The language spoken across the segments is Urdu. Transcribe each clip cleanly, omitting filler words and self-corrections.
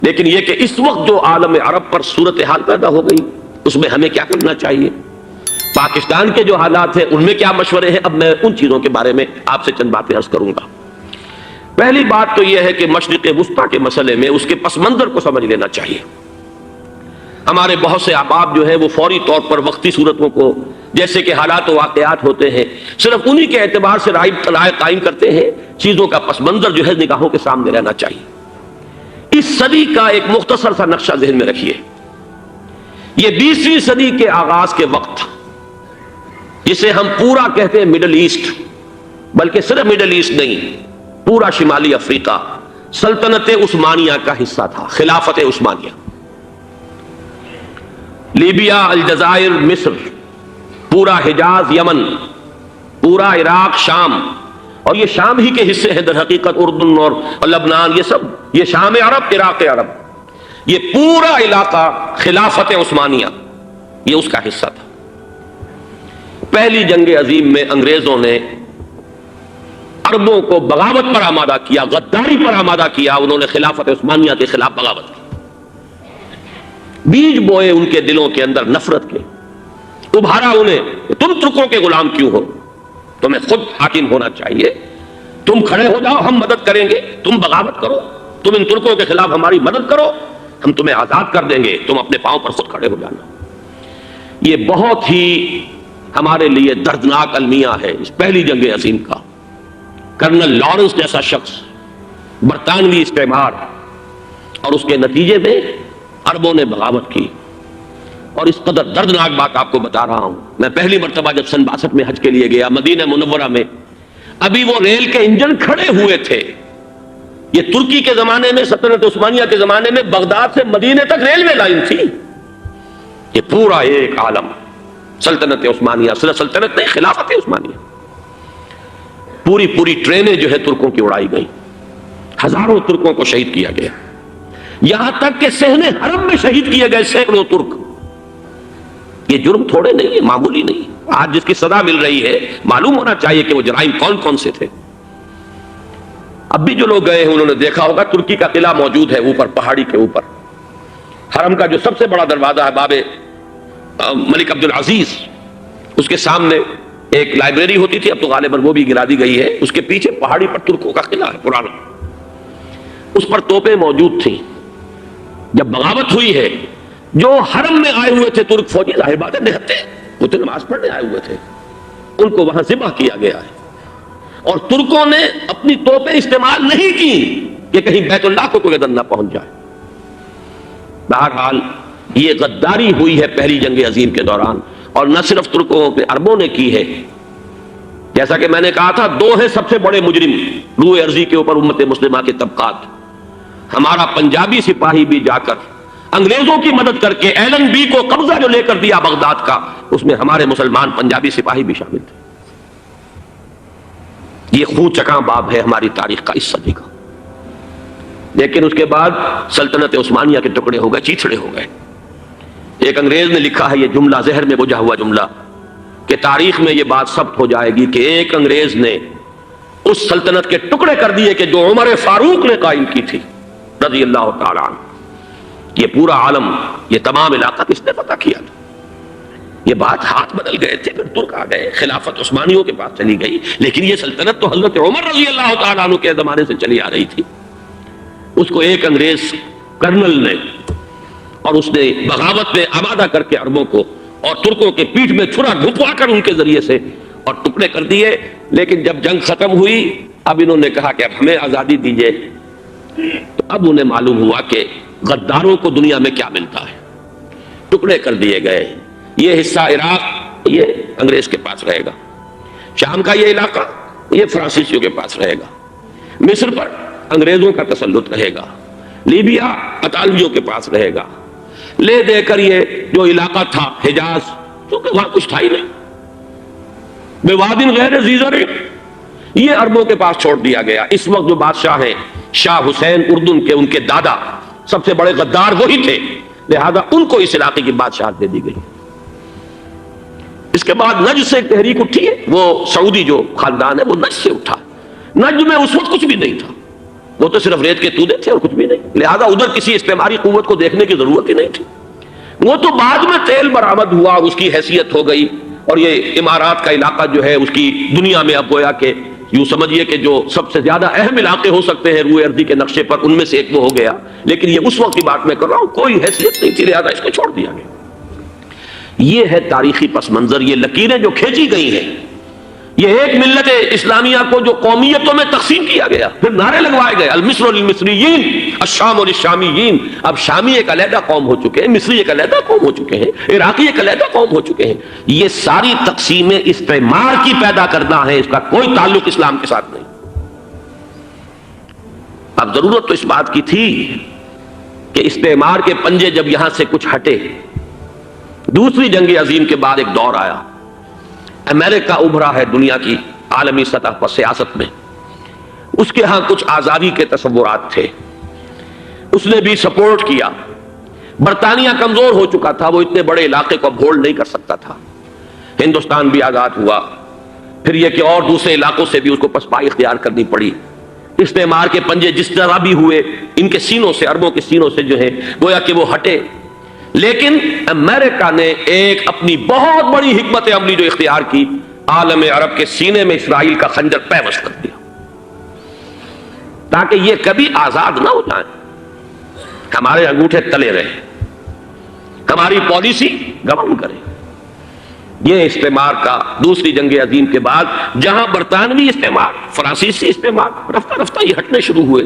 لیکن یہ کہ اس وقت جو عالم عرب پر صورتحال پیدا ہو گئی، اس میں ہمیں کیا کرنا چاہیے، پاکستان کے جو حالات ہیں ان میں کیا مشورے ہیں، اب میں ان چیزوں کے بارے میں آپ سے چند باتیں عرض کروں گا۔ پہلی بات تو یہ ہے کہ مشرق وسطیٰ کے مسئلے میں اس کے پس منظر کو سمجھ لینا چاہیے۔ ہمارے بہت سے احباب جو ہیں وہ فوری طور پر وقتی صورتوں کو، جیسے کہ حالات و واقعات ہوتے ہیں، صرف انہی کے اعتبار سے رائے قائم کرتے ہیں، چیزوں کا پس منظر جو ہے نگاہوں کے سامنے رہنا چاہیے۔ اس صدی کا ایک مختصر سا نقشہ ذہن میں رکھیے۔ یہ 20ویں صدی کے آغاز کے وقت، جسے ہم پورا کہتے ہیں مڈل ایسٹ، بلکہ صرف مڈل ایسٹ نہیں، پورا شمالی افریقہ سلطنت عثمانیہ کا حصہ تھا، خلافت عثمانیہ۔ لیبیا، الجزائر، مصر، پورا حجاز، یمن، پورا عراق، شام، اور یہ شام ہی کے حصے ہیں در حقیقت، اردن اور لبنان، یہ سب یہ شام عرب، عراق عرب، یہ پورا علاقہ خلافت عثمانیہ یہ اس کا حصہ تھا۔ پہلی جنگ عظیم میں انگریزوں نے عربوں کو بغاوت پر آمادہ کیا، غداری پر آمادہ کیا، انہوں نے خلافت عثمانیہ کے خلاف بغاوت کی، بیج بوئے ان کے دلوں کے اندر نفرت کے، ابھارا انہیں کہ تم ترکوں کے غلام کیوں ہو، تمہیں خود حاکم ہونا چاہیے، تم کھڑے ہو جاؤ، ہم مدد کریں گے، تم بغاوت کرو، تم ان ترکوں کے خلاف ہماری مدد کرو، ہم تمہیں آزاد کر دیں گے، تم اپنے پاؤں پر خود کھڑے ہو جانا۔ یہ بہت ہی ہمارے لیے دردناک المیہ ہے اس پہلی جنگ عظیم کا۔ کرنل لارنس جیسا شخص، برطانوی استعمار، اور اس کے نتیجے میں عربوں نے بغاوت کی۔ اور اس قدر دردناک بات آپ کو بتا رہا ہوں، میں پہلی مرتبہ جب سن 62 میں حج کے لیے گیا مدینہ منورہ میں، ابھی وہ ریل کے انجن کھڑے ہوئے تھے۔ یہ ترکی کے زمانے میں، سلطنت عثمانیہ کے زمانے میں بغداد سے مدینے تک ریلوے لائن تھی۔ یہ پورا ایک عالم سلطنت عثمانیہ، صرف سلطنت نہیں، خلافت عثمانیہ، پوری ٹرینیں جو ہے ترکوں کی اڑائی گئی، ہزاروں ترکوں کو شہید کیا گیا، یہاں تک کہ صحن حرم میں شہید کیے گئے سینکڑوں ترک۔ یہ جرم تھوڑے نہیں ہے، معمولی نہیں۔ آج جس کی سزا مل رہی ہے، معلوم ہونا چاہیے کہ وہ جرائم کون کون سے تھے۔ اب بھی جو لوگ گئے ہیں انہوں نے دیکھا ہوگا، ترکی کا قلعہ موجود ہے اوپر پہاڑی کے اوپر، حرم کا جو سب سے بڑا دروازہ ہے باب ملک عبد العزیز، اس کے سامنے ایک لائبریری ہوتی تھی، اب تو غالباً وہ بھی گرا دی گئی ہے، اس کے پیچھے پہاڑی پر ترکوں کا قلعہ ہے پرانا، اس پر توپیں موجود تھیں۔ جب بغاوت ہوئی ہے، جو حرم میں آئے ہوئے تھے ترک فوجی، ظاہر بات ہے نہتے، وہ تو نماز پڑھنے آئے ہوئے تھے، ان کو وہاں ذبح کیا گیا ہے، اور ترکوں نے اپنی توپیں استعمال نہیں کی کہ کہیں بیت اللہ کو کوئی اذن نہ پہنچ جائے۔ بہرحال یہ غداری ہوئی ہے پہلی جنگ عظیم کے دوران، اور نہ صرف ترکوں کے، عربوں نے کی ہے۔ جیسا کہ میں نے کہا تھا، دو ہیں سب سے بڑے مجرم روئے ارضی کے اوپر امت مسلمہ کے طبقات۔ ہمارا پنجابی سپاہی بھی جا کر انگریزوں کی مدد کر کے ایلن بی کو قبضہ جو لے کر دیا بغداد کا، اس میں ہمارے مسلمان پنجابی سپاہی بھی شامل تھے۔ یہ خون چکاں باب ہے ہماری تاریخ کا اس صدی کا۔ لیکن اس کے بعد سلطنت عثمانیہ کے ٹکڑے ہو گئے، چیچڑے ہو گئے۔ ایک انگریز نے لکھا ہے یہ جملہ، ذہن میں بجھا ہوا جملہ، کہ تاریخ میں یہ بات ثبت ہو جائے گی کہ ایک انگریز نے اس سلطنت کے ٹکڑے کر دیے کہ جو عمر فاروق نے قائم کی تھی رضی اللہ تعالیٰ عنہ۔ یہ پورا عالم، یہ تمام علاقہ کس نے فتح کیا تھا؟ یہ بات ہاتھ بدل گئے تھے، پھر ترک آ گئے، خلافت عثمانیوں کے پاس چلی گئی، لیکن یہ سلطنت تو حضرت عمر رضی اللہ تعالیٰ عنہ کے زمانے سے چلی آ رہی تھی۔ اس کو ایک انگریز کرنل نے، اور اس نے بغاوت میں آمادہ کر کے عربوں کو اور ترکوں کے پیٹھ میں چھرا ڈھپوا کر ان کے ذریعے سے اور ٹکڑے کر دیے۔ لیکن جب جنگ ختم ہوئی، اب انہوں نے کہا کہ اب ہمیں آزادی دیجیے، تو اب انہیں معلوم ہوا کہ غداروں کو دنیا میں کیا ملتا ہے۔ ٹکڑے کر دیے گئے۔ یہ حصہ عراق یہ انگریز کے پاس رہے گا، شام کا یہ علاقہ یہ فرانسیسیوں کے پاس رہے گا، مصر پر انگریزوں کا تسلط رہے گا، لیبیا اطالویوں کے پاس رہے گا، لے دے کر یہ جو علاقہ تھا حجاز، کیونکہ وہاں کچھ تھا ہی نہیں، بوادٍ غیر ذی زرع، یہ عربوں کے پاس چھوڑ دیا گیا۔ اس وقت جو بادشاہ ہیں شاہ حسین اردن کے، ان کے دادا سب سے بڑے غدار وہی تھے، لہذا ان کو اس علاقے کی بادشاہت دے دی گئی۔ اس کے بعد نجد سے ایک تحریک اٹھی ہے، وہ سعودی جو خاندان ہے وہ نجد سے اٹھا۔ نجد میں اس وقت کچھ بھی نہیں تھا، وہ تو صرف ریت کے تودے تھے اور کچھ بھی نہیں، لہذا ادھر کسی استعماری قوت کو دیکھنے کی ضرورت ہی نہیں تھی۔ وہ تو بعد میں تیل برآمد ہوا اور اس کی حیثیت ہو گئی، اور یہ امارات کا علاقہ جو ہے اس کی دنیا میں اب گویا کہ یوں سمجھیے کہ جو سب سے زیادہ اہم علاقے ہو سکتے ہیں روئے ارضی کے نقشے پر، ان میں سے ایک وہ ہو گیا۔ لیکن یہ اس وقت کی بات میں کر رہا ہوں، کوئی حیثیت نہیں تھی، لہذا اس کو چھوڑ دیا گیا۔ یہ ہے تاریخی پس منظر، یہ لکیریں جو کھینچی گئی ہیں، یہ ایک ملت اسلامیہ کو جو قومیتوں میں تقسیم کیا گیا، پھر نعرے لگوائے گئے المصر للمصریین الشام للشامیین۔ اب شامی ایک علیحدہ قوم ہو چکے ہیں، مصری ایک علیحدہ قوم ہو چکے ہیں، عراقی ایک علیحدہ قوم ہو چکے ہیں۔ یہ ساری تقسیمیں استعمار کی پیدا کرنا ہے، اس کا کوئی تعلق اسلام کے ساتھ نہیں۔ اب ضرورت تو اس بات کی تھی کہ استعمار کے پنجے جب یہاں سے کچھ ہٹے، دوسری جنگ عظیم کے بعد ایک دور آیا، امریکہ ابھرا ہے دنیا کی عالمی سطح پر سیاست میں، اس کے ہاں کچھ آزادی کے تصورات تھے، اس نے بھی سپورٹ کیا۔ برطانیہ کمزور ہو چکا تھا، وہ اتنے بڑے علاقے کو ہولڈ نہیں کر سکتا تھا۔ ہندوستان بھی آزاد ہوا، پھر یہ کہ اور دوسرے علاقوں سے بھی اس کو پسپائی اختیار کرنی پڑی۔ استعمار کے پنجے جس طرح بھی ہوئے، ان کے سینوں سے، عربوں کے سینوں سے جو ہے گویا کہ وہ ہٹے، لیکن امریکہ نے ایک اپنی بہت بڑی حکمت عملی جو اختیار کی، عالم عرب کے سینے میں اسرائیل کا خنجر پیوست کر دیا، تاکہ یہ کبھی آزاد نہ ہو جائیں، ہمارے انگوٹھے تلے رہے، ہماری پالیسی گورن کرے۔ یہ استعمار کا دوسری جنگ عظیم کے بعد جہاں برطانوی استعمار، فرانسیسی استعمار رفتہ رفتہ یہ ہٹنے شروع ہوئے،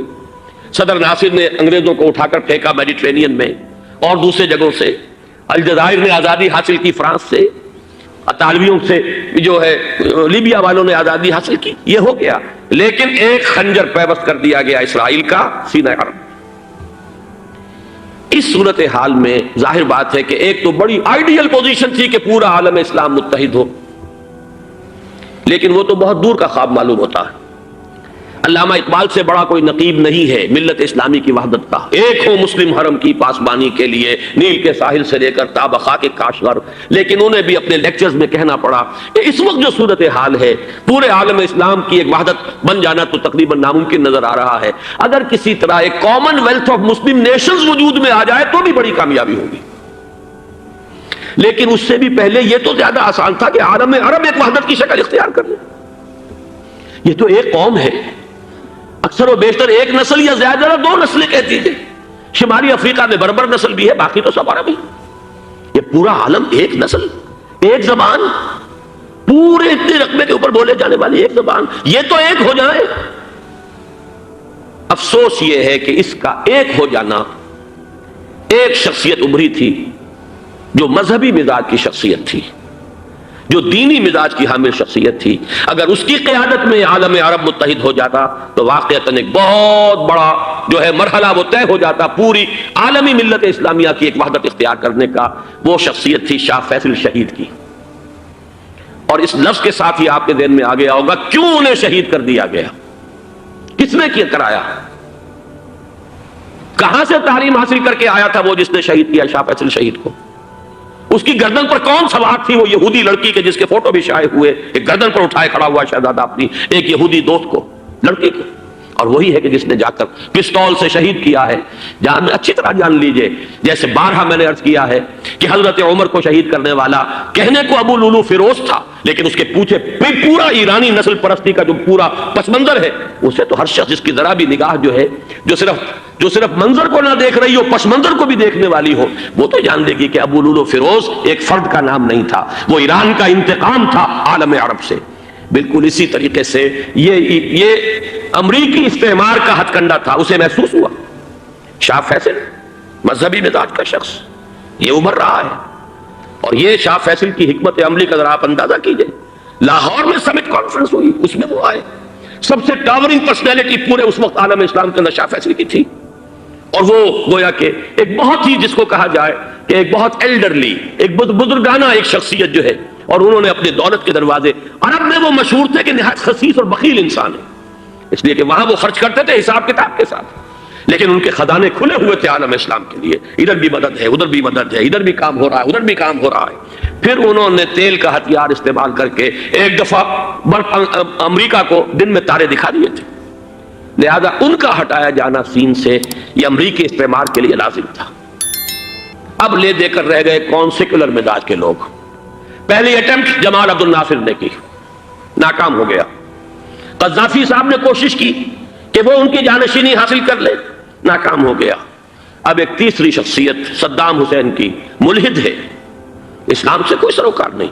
صدر ناصر نے انگریزوں کو اٹھا کر پھینکا میڈیٹرینین میں اور دوسرے جگہوں سے، الجزائر نے آزادی حاصل کی فرانس سے، اطالویوں سے جو ہے لیبیا والوں نے آزادی حاصل کی، یہ ہو گیا، لیکن ایک خنجر پیوست کر دیا گیا اسرائیل کا سینہ عرب۔ اس صورتحال میں ظاہر بات ہے کہ ایک تو بڑی آئیڈیل پوزیشن تھی کہ پورا عالم اسلام متحد ہو، لیکن وہ تو بہت دور کا خواب معلوم ہوتا ہے۔ علامہ اقبال سے بڑا کوئی نقیب نہیں ہے ملت اسلامی کی وحدت کا، ایک ہو مسلم حرم کی پاسبانی کے لیے نیل کے ساحل سے لے کر تا خاک کاشغر۔ لیکن انہیں بھی اپنے لیکچرز میں کہنا پڑا کہ اس وقت جو صورتحال ہے، پورے عالم اسلام کی ایک وحدت بن جانا تو تقریباً ناممکن نظر آ رہا ہے۔ اگر کسی طرح ایک common wealth of Muslim nations وجود میں آ جائے تو بھی بڑی کامیابی ہوگی، لیکن اس سے بھی پہلے یہ تو زیادہ آسان تھا کہ عالم عرب ایک وحدت کی شکل اختیار کر لے۔ یہ تو ایک قوم ہے، اکثر و بیشتر ایک نسل یا زیادہ دو نسلیں کہتی تھے، شمالی افریقہ میں بربر نسل بھی ہے، باقی تو سب عرب ہی۔ یہ پورا عالم ایک نسل، ایک زبان، پورے اتنے رقبے کے اوپر بولے جانے والی ایک زبان، یہ تو ایک ہو جائے۔ افسوس یہ ہے کہ اس کا ایک ہو جانا، ایک شخصیت ابھری تھی جو مذہبی مزاج کی شخصیت تھی، جو دینی مزاج کی حامل شخصیت تھی، اگر اس کی قیادت میں عالم عرب متحد ہو جاتا تو واقعتاً ایک بہت بڑا جو ہے مرحلہ وہ طے ہو جاتا پوری عالمی ملت اسلامیہ کی ایک وحدت اختیار کرنے کا۔ وہ شخصیت تھی شاہ فیصل شہید کی، اور اس لفظ کے ساتھ ہی آپ کے ذہن میں آ گیا ہوگا کیوں انہیں شہید کر دیا گیا، کس نے کیا کرایا، کہاں سے تعلیم حاصل کر کے آیا تھا وہ جس نے شہید کیا شاہ فیصل شہید کو، اس کی گردن پر کون سوار تھی، وہ یہودی لڑکی کے جس کے فوٹو بھی شائع ہوئے، ایک گردن پر اٹھائے کھڑا ہوا شہزادہ اپنی ایک یہودی دوست کو، لڑکی کو، اور وہی ہے کہ جس نے جا کر پستول سے شہید کیا ہے۔ جان اچھی طرح جان لیجئے، جیسے بارہا میں نے عرض کیا ہے کہ حضرت عمر کو شہید کرنے والا کہنے کو ابو لولو فیروز تھا، لیکن اس کے پیچھے پورا ایرانی نسل پرستی کا جو پورا پس منظر ہے، اسے تو ہر شخص جس کی ذرا بھی نگاہ جو ہے جو صرف منظر کو نہ دیکھ رہی ہو، پس منظر کو بھی دیکھنے والی ہو، وہ تو جان لے گی کہ ابو لولو فیروز ایک فرد کا نام نہیں تھا، وہ ایران کا انتقام تھا عالم عرب سے۔ بالکل اسی طریقے سے یہ امریکی استعمار کا ہتھ کنڈا تھا، اسے محسوس ہوا۔ شاہ فیصل مذہبی مزاج کا شخص یہ ابھر رہا ہے، اور یہ شاہ فیصل کی حکمت عملی کا ذرا آپ اندازہ کیجئے۔ لاہور میں سمٹ کانفرنس ہوئی، اس میں وہ آئے، سب سے ٹاورنگ پرسنالٹی پورے اس وقت عالم اسلام کے اندر شاہ فیصل کی تھی، اور وہ گویا کہ ایک بہت ہی جس کو کہا جائے کہ ایک بہت ایلڈرلی، ایک بزرگانہ ایک شخصیت جو ہے، اور انہوں نے اپنے دولت کے دروازے، عرب میں وہ مشہور تھے کہ نہایت خسیس اور بخیل انسان ہے، اس لیے کہ وہاں وہ خرچ کرتے تھے حساب کتاب کے ساتھ، لیکن ان کے خزانے کھلے ہوئے تھے عالم اسلام کے لیے، ادھر بھی مدد ہے، ادھر بھی مدد ہے، ادھر بھی کام ہو رہا ہے، ادھر بھی کام ہو رہا ہے۔ پھر انہوں نے تیل کا ہتھیار استعمال کر کے ایک دفعہ امریکہ کو دن میں تارے دکھا دیے تھے، لہذا ان کا ہٹایا جانا سین سے یہ امریکی استعمار کے لیے لازم تھا۔ اب لے دے کر رہ گئے کون سیکولر مزاج کے لوگ۔ پہلی اٹمپٹ جمال عبد الناصر نے کی، ناکام ہو گیا۔ قذافی صاحب نے کوشش کی کہ وہ ان کی جانشینی حاصل کر لے، ناکام ہو گیا۔ اب ایک تیسری شخصیت صدام حسین کی، ملحد ہے، اسلام سے کوئی سروکار نہیں،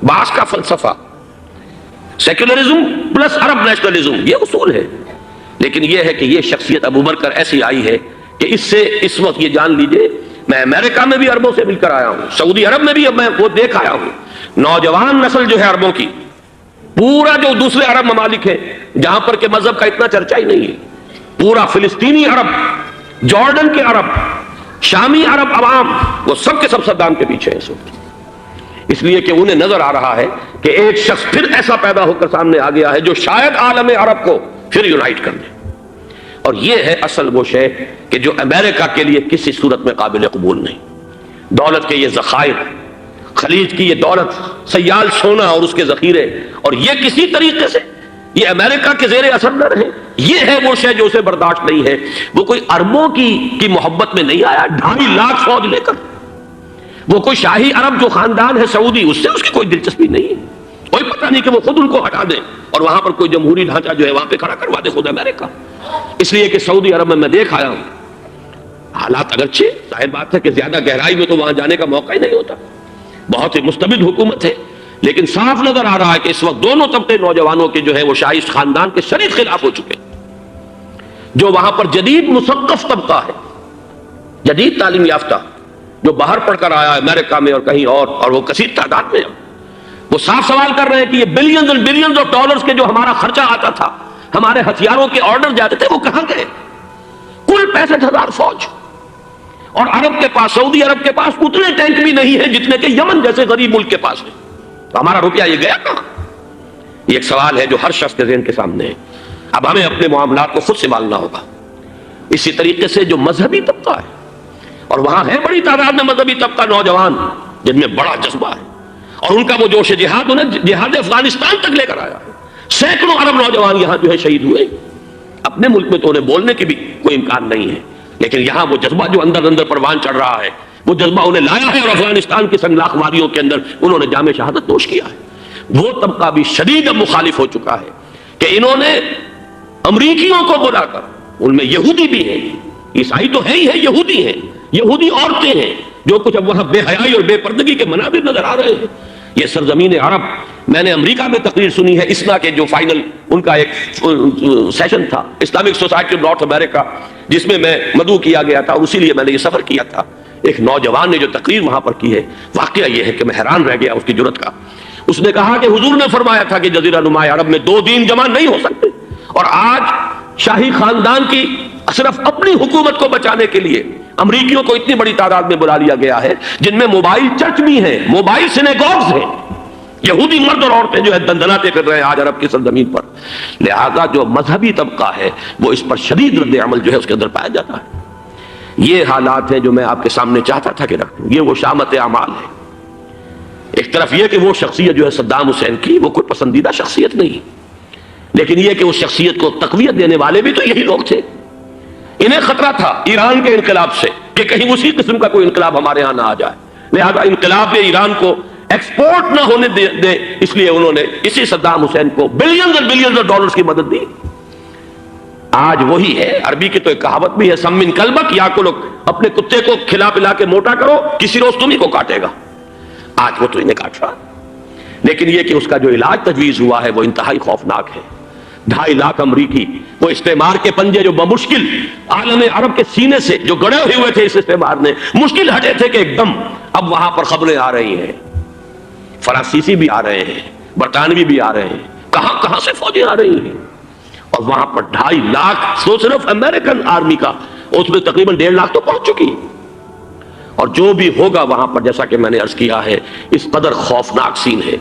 باس کا فلسفہ، سیکولرزم پلس عرب نیشنلزم، یہ اصول ہے۔ لیکن یہ ہے کہ یہ شخصیت ابو بکر ایسی آئی ہے کہ اس سے اس وقت یہ جان لیجئے، میں امریکہ میں بھی عربوں سے مل کر آیا ہوں، سعودی عرب میں بھی اب میں وہ دیکھ آیا ہوں، نوجوان نسل جو ہے عربوں کی، پورا جو دوسرے عرب ممالک ہیں جہاں پر کہ مذہب کا اتنا چرچا ہی نہیں ہے، پورا فلسطینی عرب، جارڈن کے عرب، شامی عرب عوام، وہ سب کے سب صدام کے پیچھے ہیں اس وقت، اس لیے کہ انہیں نظر آ رہا ہے کہ ایک شخص پھر ایسا پیدا ہو کر سامنے آ گیا ہے جو شاید عالم عرب کو پھر یونائٹ کر دے۔ اور یہ ہے اصل وہ شے کہ جو امریکہ کے لیے کسی صورت میں قابل قبول نہیں۔ دولت کے یہ ذخائر، خلیج کی یہ دولت، سیال سونا اور اس کے ذخیرے، اور یہ کسی طریقے سے یہ امریکہ کے زیر اثر نہ رہے، یہ ہے وہ شے جو اسے برداشت نہیں ہے۔ وہ کوئی اربوں کی محبت میں نہیں آیا 2.5 لاکھ فوج لے کر، وہ کوئی شاہی عرب جو خاندان ہے سعودی، اس سے اس کی کوئی دلچسپی نہیں ہے، کوئی پتہ نہیں کہ وہ خود ان کو ہٹا دیں اور وہاں پر کوئی جمہوری ڈھانچہ جو ہے وہاں پہ کھڑا کروا دے خود امریکہ۔ اس لیے کہ سعودی عرب میں دیکھ آیا ہوں، حالات اگرچہ ظاہر بات ہے کہ زیادہ گہرائی میں تو وہاں جانے کا موقع ہی نہیں ہوتا، بہت ہی مستبد حکومت ہے، لیکن صاف نظر آ رہا ہے کہ اس وقت دونوں طبقے نوجوانوں کے جو ہے وہ شاہی خاندان کے شدید خلاف ہو چکے ہیں۔ جو وہاں پر جدید مثقف طبقہ ہے، جدید تعلیم یافتہ، جو باہر پڑھ کر آیا ہے امریکہ میں اور کہیں اور وہ کثیر تعداد میں، وہ صاف سوال کر رہے ہیں کہ یہ بلینز اور بلینز آف ڈالرز کے جو ہمارا خرچہ آتا تھا، ہمارے ہتھیاروں کے آرڈر جاتے تھے، وہ کہاں گئے؟ کل 65,000 فوج، اور عرب کے پاس، سعودی عرب کے پاس اتنے ٹینک بھی نہیں ہیں جتنے کہ یمن جیسے غریب ملک کے پاس ہے، تو ہمارا روپیہ یہ گیا کہاں؟ یہ ایک سوال ہے جو ہر شخص کے ذہن کے سامنے ہے۔ اب ہمیں اپنے معاملات کو خود سنبھالنا ہوگا۔ اسی طریقے سے جو مذہبی طبقہ ہے، اور وہاں ہے بڑی تعداد میں مذہبی طبقہ نوجوان جن میں بڑا جذبہ ہے، اور ان کا وہ جوش جہاد انہیں جہاد افغانستان تک لے کر آیا ہے۔ سینکڑوں عرب نوجوان یہاں جو ہے شہید ہوئے، اپنے ملک میں تو انہیں بولنے کی بھی کوئی امکان نہیں ہے، لیکن یہاں وہ جذبہ جو اندر اندر پروان چڑھ رہا ہے، وہ جذبہ انہیں لایا ہے، اور افغانستان کی سنگلاخ واریوں کے اندر انہوں نے جام شہادت نوش کیا ہے۔ وہ طبقہ بھی شدید اب مخالف ہو چکا ہے کہ انہوں نے امریکیوں کو بلا کر، ان میں یہودی بھی ہیں، عیسائی تو ہے ہی ہے، یہودی ہیں، یہودی عورتیں ہیں، جو کچھ اب وہاں بے حیائی اور بے پردگی کے مناظر نظر آ رہے ہیں۔ یہ سرزمین عرب، میں نے امریکہ میں تقریر سنی ہے اسنا کے جو فائنل ان کا ایک سیشن تھا، اسلامک سوسائٹی آف نارتھ امریکہ، جس میں میں مدعو کیا گیا تھا، اور اسی لیے میں نے یہ سفر کیا تھا۔ ایک نوجوان نے جو تقریر وہاں پر کی ہے، واقعہ یہ ہے کہ میں حیران رہ گیا اس کی جرأت کا۔ اس نے کہا کہ حضور نے فرمایا تھا کہ جزیرہ نما عرب میں 2 دین جمع نہیں ہو سکتے، اور آج شاہی خاندان کی صرف اپنی حکومت کو بچانے کے لیے امریکیوں کو اتنی بڑی تعداد میں بلا لیا گیا ہے، جن میں موبائل چرچ بھی ہیں، موبائل سینیگوگز ہیں، یہودی مرد اور عورتیں جو ہے دندناتے پھر رہے ہیں آج عرب کی سرزمین پر۔ لہذا جو مذہبی طبقہ ہے وہ اس پر شدید رد عمل جو ہے اس کے اندر پایا جاتا ہے۔ یہ حالات ہیں جو میں آپ کے سامنے چاہتا تھا کہ رکھ دوں۔ یہ وہ شامت اعمال ہے۔ ایک طرف یہ کہ وہ شخصیت جو ہے صدام حسین کی، وہ کوئی پسندیدہ شخصیت نہیں، لیکن یہ کہ اس شخصیت کو تقویت دینے والے بھی تو یہی لوگ تھے۔ انہیں خطرہ تھا ایران کے انقلاب سے کہ کہیں اسی قسم کا کوئی انقلاب ہمارے ہاں نہ آ جائے، لہذا انقلاب ایران کو ایکسپورٹ نہ ہونے دے، اس لیے انہوں نے اسی صدام حسین کو بلینز اور بلینز آف ڈالرز کی مدد دی۔ آج وہی ہے، عربی کی تو ایک کہاوت بھی ہے، سمن کلبک، یا کو لوگ اپنے کتے کو کھلا پلا کے موٹا کرو، کسی روز تمہیں کو کاٹے گا۔ آج وہ تو انہیں کاٹ رہا، لیکن یہ کہ اس کا جو علاج تجویز ہوا ہے وہ انتہائی خوفناک ہے۔ 2.5 لاکھ امریکی وہ استعمار کے پنجے جو بمشکل عالم عرب کے سینے سے جو گڑے ہوئے تھے اس استعمار نے، مشکل ہٹے تھے کہ ایک دم اب وہاں پر خبریں آ رہی ہیں، فرانسیسی بھی آ رہے ہیں، برطانوی بھی آ رہے ہیں، کہاں کہاں سے فوجیں آ رہی ہیں، اور وہاں پر 2.5 لاکھ تو صرف امریکن آرمی کا، اس میں تقریباً 1.5 لاکھ تو پہنچ چکی، اور جو بھی ہوگا وہاں پر جیسا کہ میں نے عرض کیا ہے اس قدر خوفناک سین ہے۔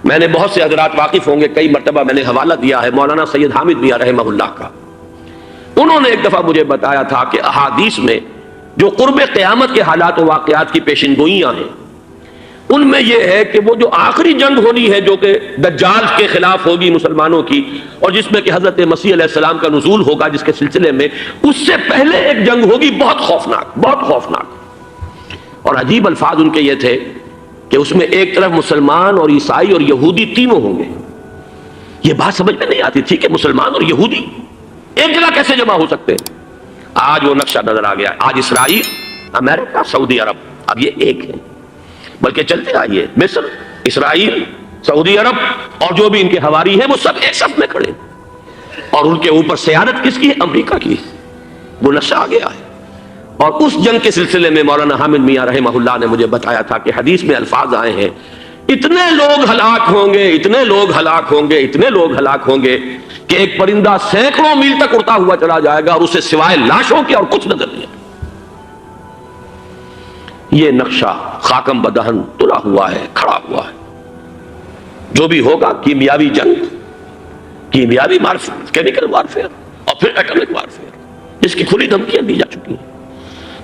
میں نے بہت سے حضرات واقف ہوں گے، کئی مرتبہ میں نے حوالہ دیا ہے مولانا سید حامد میاں رحمہ اللہ کا۔ انہوں نے ایک دفعہ مجھے بتایا تھا کہ احادیث میں جو قرب قیامت کے حالات و واقعات کی پیشن گوئیاں ہیں، ان میں یہ ہے کہ وہ جو آخری جنگ ہونی ہے جو کہ دجال کے خلاف ہوگی مسلمانوں کی، اور جس میں کہ حضرت مسیح علیہ السلام کا نزول ہوگا جس کے سلسلے میں، اس سے پہلے ایک جنگ ہوگی بہت خوفناک، بہت خوفناک۔ اور عجیب الفاظ ان کے یہ تھے کہ اس میں ایک طرف مسلمان اور عیسائی اور یہودی تینوں ہوں گے۔ یہ بات سمجھ میں نہیں آتی تھی کہ مسلمان اور یہودی ایک جگہ کیسے جمع ہو سکتے ہیں۔ آج وہ نقشہ نظر آ گیا۔ آج اسرائیل، امریکہ، سعودی عرب اب یہ ایک ہے، بلکہ چلتے آئیے مصر، اسرائیل، سعودی عرب اور جو بھی ان کے حواری ہیں وہ سب ایک صف میں کھڑے، اور ان کے اوپر سیادت کس کی ہے؟ امریکہ کی۔ وہ نقشہ آ گیا ہے۔ اور اس جنگ کے سلسلے میں مولانا حامد میاں رحمہ اللہ نے مجھے بتایا تھا کہ حدیث میں الفاظ آئے ہیں، اتنے لوگ ہلاک ہوں گے، اتنے لوگ ہلاک ہوں گے، اتنے لوگ ہلاک ہوں گے کہ ایک پرندہ سینکڑوں میل تک اڑتا ہوا چلا جائے گا اور اسے سوائے لاشوں کے اور کچھ نظر نہیں آئے۔ یہ نقشہ خاکم بدہن تلا ہوا ہے، کھڑا ہوا ہے۔ جو بھی ہوگا کیمیاوی جنگ، کیمیاوی وارفیئر، کیمیکل وارفیئر، اور پھر ایٹمک وارفیئر، جس کی کھلی دھمکیاں دی جا چکی ہیں۔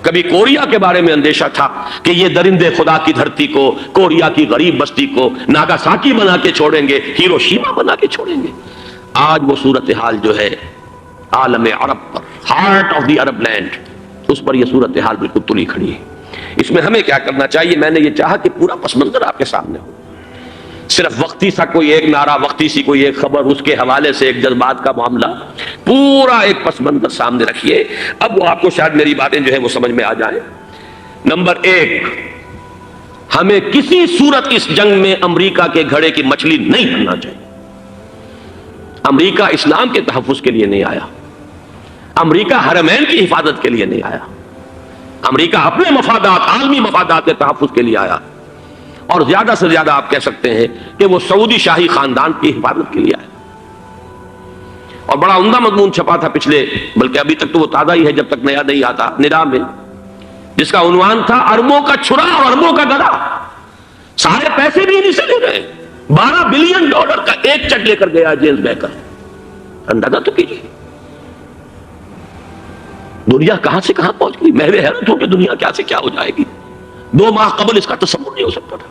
کبھی کوریا کے بارے میں اندیشہ تھا کہ یہ درندے خدا کی دھرتی کو، کوریا کی غریب بستی کو ناگاساکی بنا کے چھوڑیں گے، ہیروشیما بنا کے چھوڑیں گے۔ آج وہ صورتحال جو ہے عالم عرب پر، heart of the Arab land, اس پر یہ صورتحال بالکل تلی کھڑی ہے۔ اس میں ہمیں کیا کرنا چاہیے؟ میں نے یہ چاہا کہ پورا پس منظر آپ کے سامنے ہو، صرف وقتی سا کوئی ایک نعرہ، وقتی سی کوئی ایک خبر، اس کے حوالے سے ایک جذبات کا معاملہ، پورا ایک پس منظر سامنے رکھیے۔ اب وہ آپ کو شاید میری باتیں جو ہے وہ سمجھ میں آ جائیں۔ نمبر ایک، ہمیں کسی صورت اس جنگ میں امریکہ کے گھڑے کی مچھلی نہیں بننا چاہیے۔ امریکہ اسلام کے تحفظ کے لیے نہیں آیا، امریکہ حرمین کی حفاظت کے لیے نہیں آیا، امریکہ اپنے مفادات، عالمی مفادات کے تحفظ کے لیے آیا، اور زیادہ سے زیادہ آپ کہہ سکتے ہیں کہ وہ سعودی شاہی خاندان کی حفاظت کے لیے آیا۔ اور بڑا عمدہ مضمون چھپا تھا پچھلے، بلکہ ابھی تک تو وہ تازہ ہی ہے جب تک نیا نہیں آتا، ندا میں، جس کا عنوان تھا اربوں کا چھرا اور اربوں کا گدا۔ سارے پیسے بھی انہیں سے لے رہے ہیں۔ $12 بلین کا ایک چیک لے کر گیا جیمز بیکر۔ اندازہ تو کیجیے دنیا کہاں سے کہاں پہنچ گئی۔ میں حیرت ہوں کہ دنیا کیا سے کیا ہو جائے گی۔ 2 ماہ قبل اس کا تصور نہیں ہو سکتا تھا۔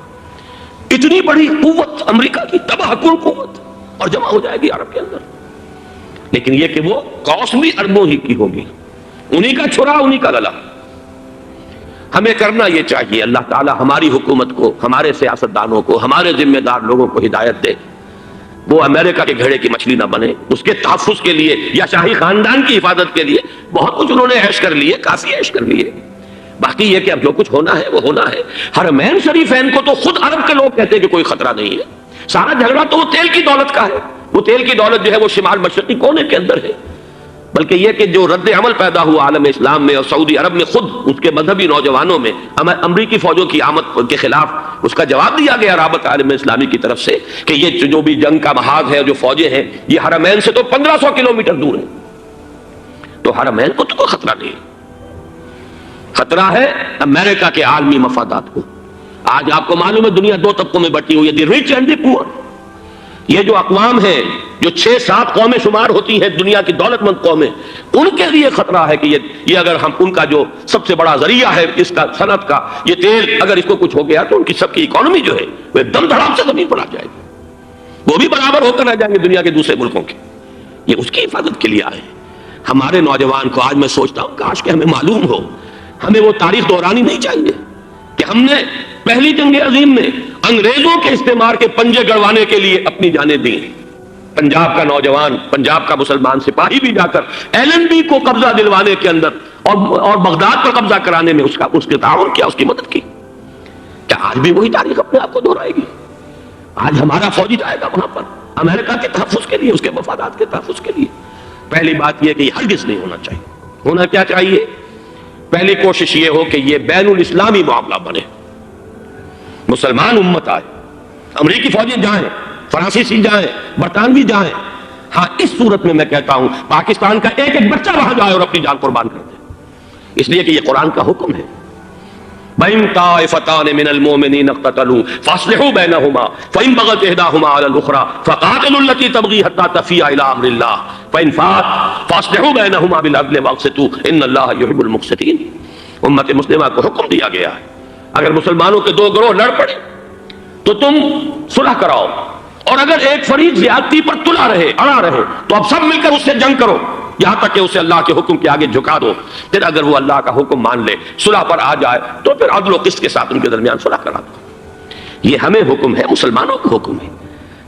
اتنی بڑی قوت امریکہ کی، تباہ کن قوت، اور جمع ہو جائے گی عرب کے اندر۔ لیکن یہ کہ وہ کاسٹ بھی اربوں ہی کی ہوگی، انہی کا چھرا، انہی کا گلا۔ ہمیں کرنا یہ چاہیے، اللہ تعالی ہماری حکومت کو، ہمارے سیاستدانوں کو، ہمارے ذمہ دار لوگوں کو ہدایت دے، وہ امریکہ کے گھڑے کی مچھلی نہ بنے۔ اس کے تحفظ کے لیے یا شاہی خاندان کی حفاظت کے لیے بہت کچھ انہوں نے عیش کر لیے، کافی عیش کر لیے۔ باقی یہ کہ اب جو کچھ ہونا ہے وہ ہونا ہے۔ حرمین شریفین کو تو خود عرب کے لوگ کہتے ہیں کہ کوئی خطرہ نہیں ہے۔ سارا جھگڑا تو وہ تیل کی دولت کا ہے۔ وہ تیل کی دولت جو ہے وہ شمال مشرقی کونے کے اندر ہے۔ بلکہ یہ کہ جو رد عمل پیدا ہوا عالم اسلام میں اور سعودی عرب میں، خود اس کے مذہبی نوجوانوں میں امریکی فوجوں کی آمد کے خلاف اس کا جواب دیا گیا رابطہ عالم اسلامی کی طرف سے کہ یہ جو بھی جنگ کا محاذ ہے، جو فوجیں ہیں، یہ حرمین سے تو 1500 کلومیٹر دور ہے، تو حرمین کو تو کوئی خطرہ نہیں ہے۔ خطرہ ہے امریکہ کے عالمی مفادات کو۔ آج آپ کو معلوم ہے دنیا 2 طبقوں میں بٹی ہوئی ہے، دی ریچ اینڈ دی پور۔ یہ جو اقوام ہیں، جو 6-7 قومیں شمار ہوتی ہیں دنیا کی دولت مند قومیں، ان کے لیے خطرہ ہے کہ یہ اگر ہم ان کا جو سب سے بڑا ذریعہ ہے اس کا صنعت کا، یہ تیل، اگر اس کو کچھ ہو گیا تو ان کی سب کی اکانومی جو ہے وہ ایک دم دھڑام سے زمین پر آ جائے گی، وہ بھی برابر ہو کر رہ جائیں گے دنیا کے دوسرے ملکوں کے۔ یہ اس کی حفاظت کے لیے آئے۔ ہمارے نوجوان کو آج میں سوچتا ہوں کاش کہ ہمیں معلوم ہو، ہمیں وہ تاریخ دہرانی نہیں چاہیے کہ ہم نے پہلی جنگ عظیم میں انگریزوں کے استعمار کے پنجے گڑوانے کے لیے اپنی جانیں دیں۔ پنجاب کا نوجوان، پنجاب کا مسلمان سپاہی بھی جا کر LNB کو قبضہ دلوانے کے اندر اور بغداد پر قبضہ کرانے میں اس کے تعاون کیا، اس کی مدد کی۔ کیا آج بھی وہی تاریخ اپنے آپ کو دہرائے گی؟ آج ہمارا فوجی جائے گا وہاں پر امریکہ کے تحفظ کے لیے، اس کے مفادات کے تحفظ کے لیے۔ پہلی بات یہ کہ یہ ہرگز نہیں ہونا چاہیے۔ ہونا کیا چاہیے؟ پہلی کوشش یہ ہو کہ یہ بین الاسلامی معاملہ بنے، مسلمان امت آئے، امریکی فوجیں جائیں، فرانسیسی جائیں، برطانوی جائیں۔ ہاں اس صورت میں کہتا ہوں پاکستان کا ایک ایک بچہ وہاں جائے اور اپنی جان قربان کر دے، اس لیے کہ یہ قرآن کا حکم ہے۔ بَإِن طَائِفَتَانِ مِنَ الْمُؤْمِنِينَ اقْتَتَلُوا فَأَصْلِحُوا بَيْنَهُمَا فَإِن بَغَتْ إِحْدَاهُمَا عَلَى الْأُخْرَى فَقَاتِلُوا الَّتِي تَبْغِي حَتَّى تَفِيءَ إِلَى أَمْرِ اللَّهِ فَإِن فَاءَتْ فَأَصْلِحُوا بَيْنَهُمَا بِالْعَدْلِ وَأَقْسِطُوا إِنَّ اللَّهَ يُحِبُّ الْمُقْسِطِينَ۔ امت مسلمہ کو حکم دیا گیا ہے اگر مسلمانوں کے 2 گروہ لڑ پڑے تو تم صلح کراؤ، اور اگر ایک فریق زیادتی پر تلا رہے، اڑا رہے، تو اب سب مل کر اس سے جنگ کرو یہاں تک کہ اسے اللہ کے حکم کے آگے جھکا دو۔ پھر اگر وہ اللہ کا حکم مان لے، صلح پر آ جائے، تو پھر عدل و قسط کے ساتھ ان کے درمیان صلح کرا دو۔ یہ ہمیں حکم ہے، مسلمانوں کا حکم ہے۔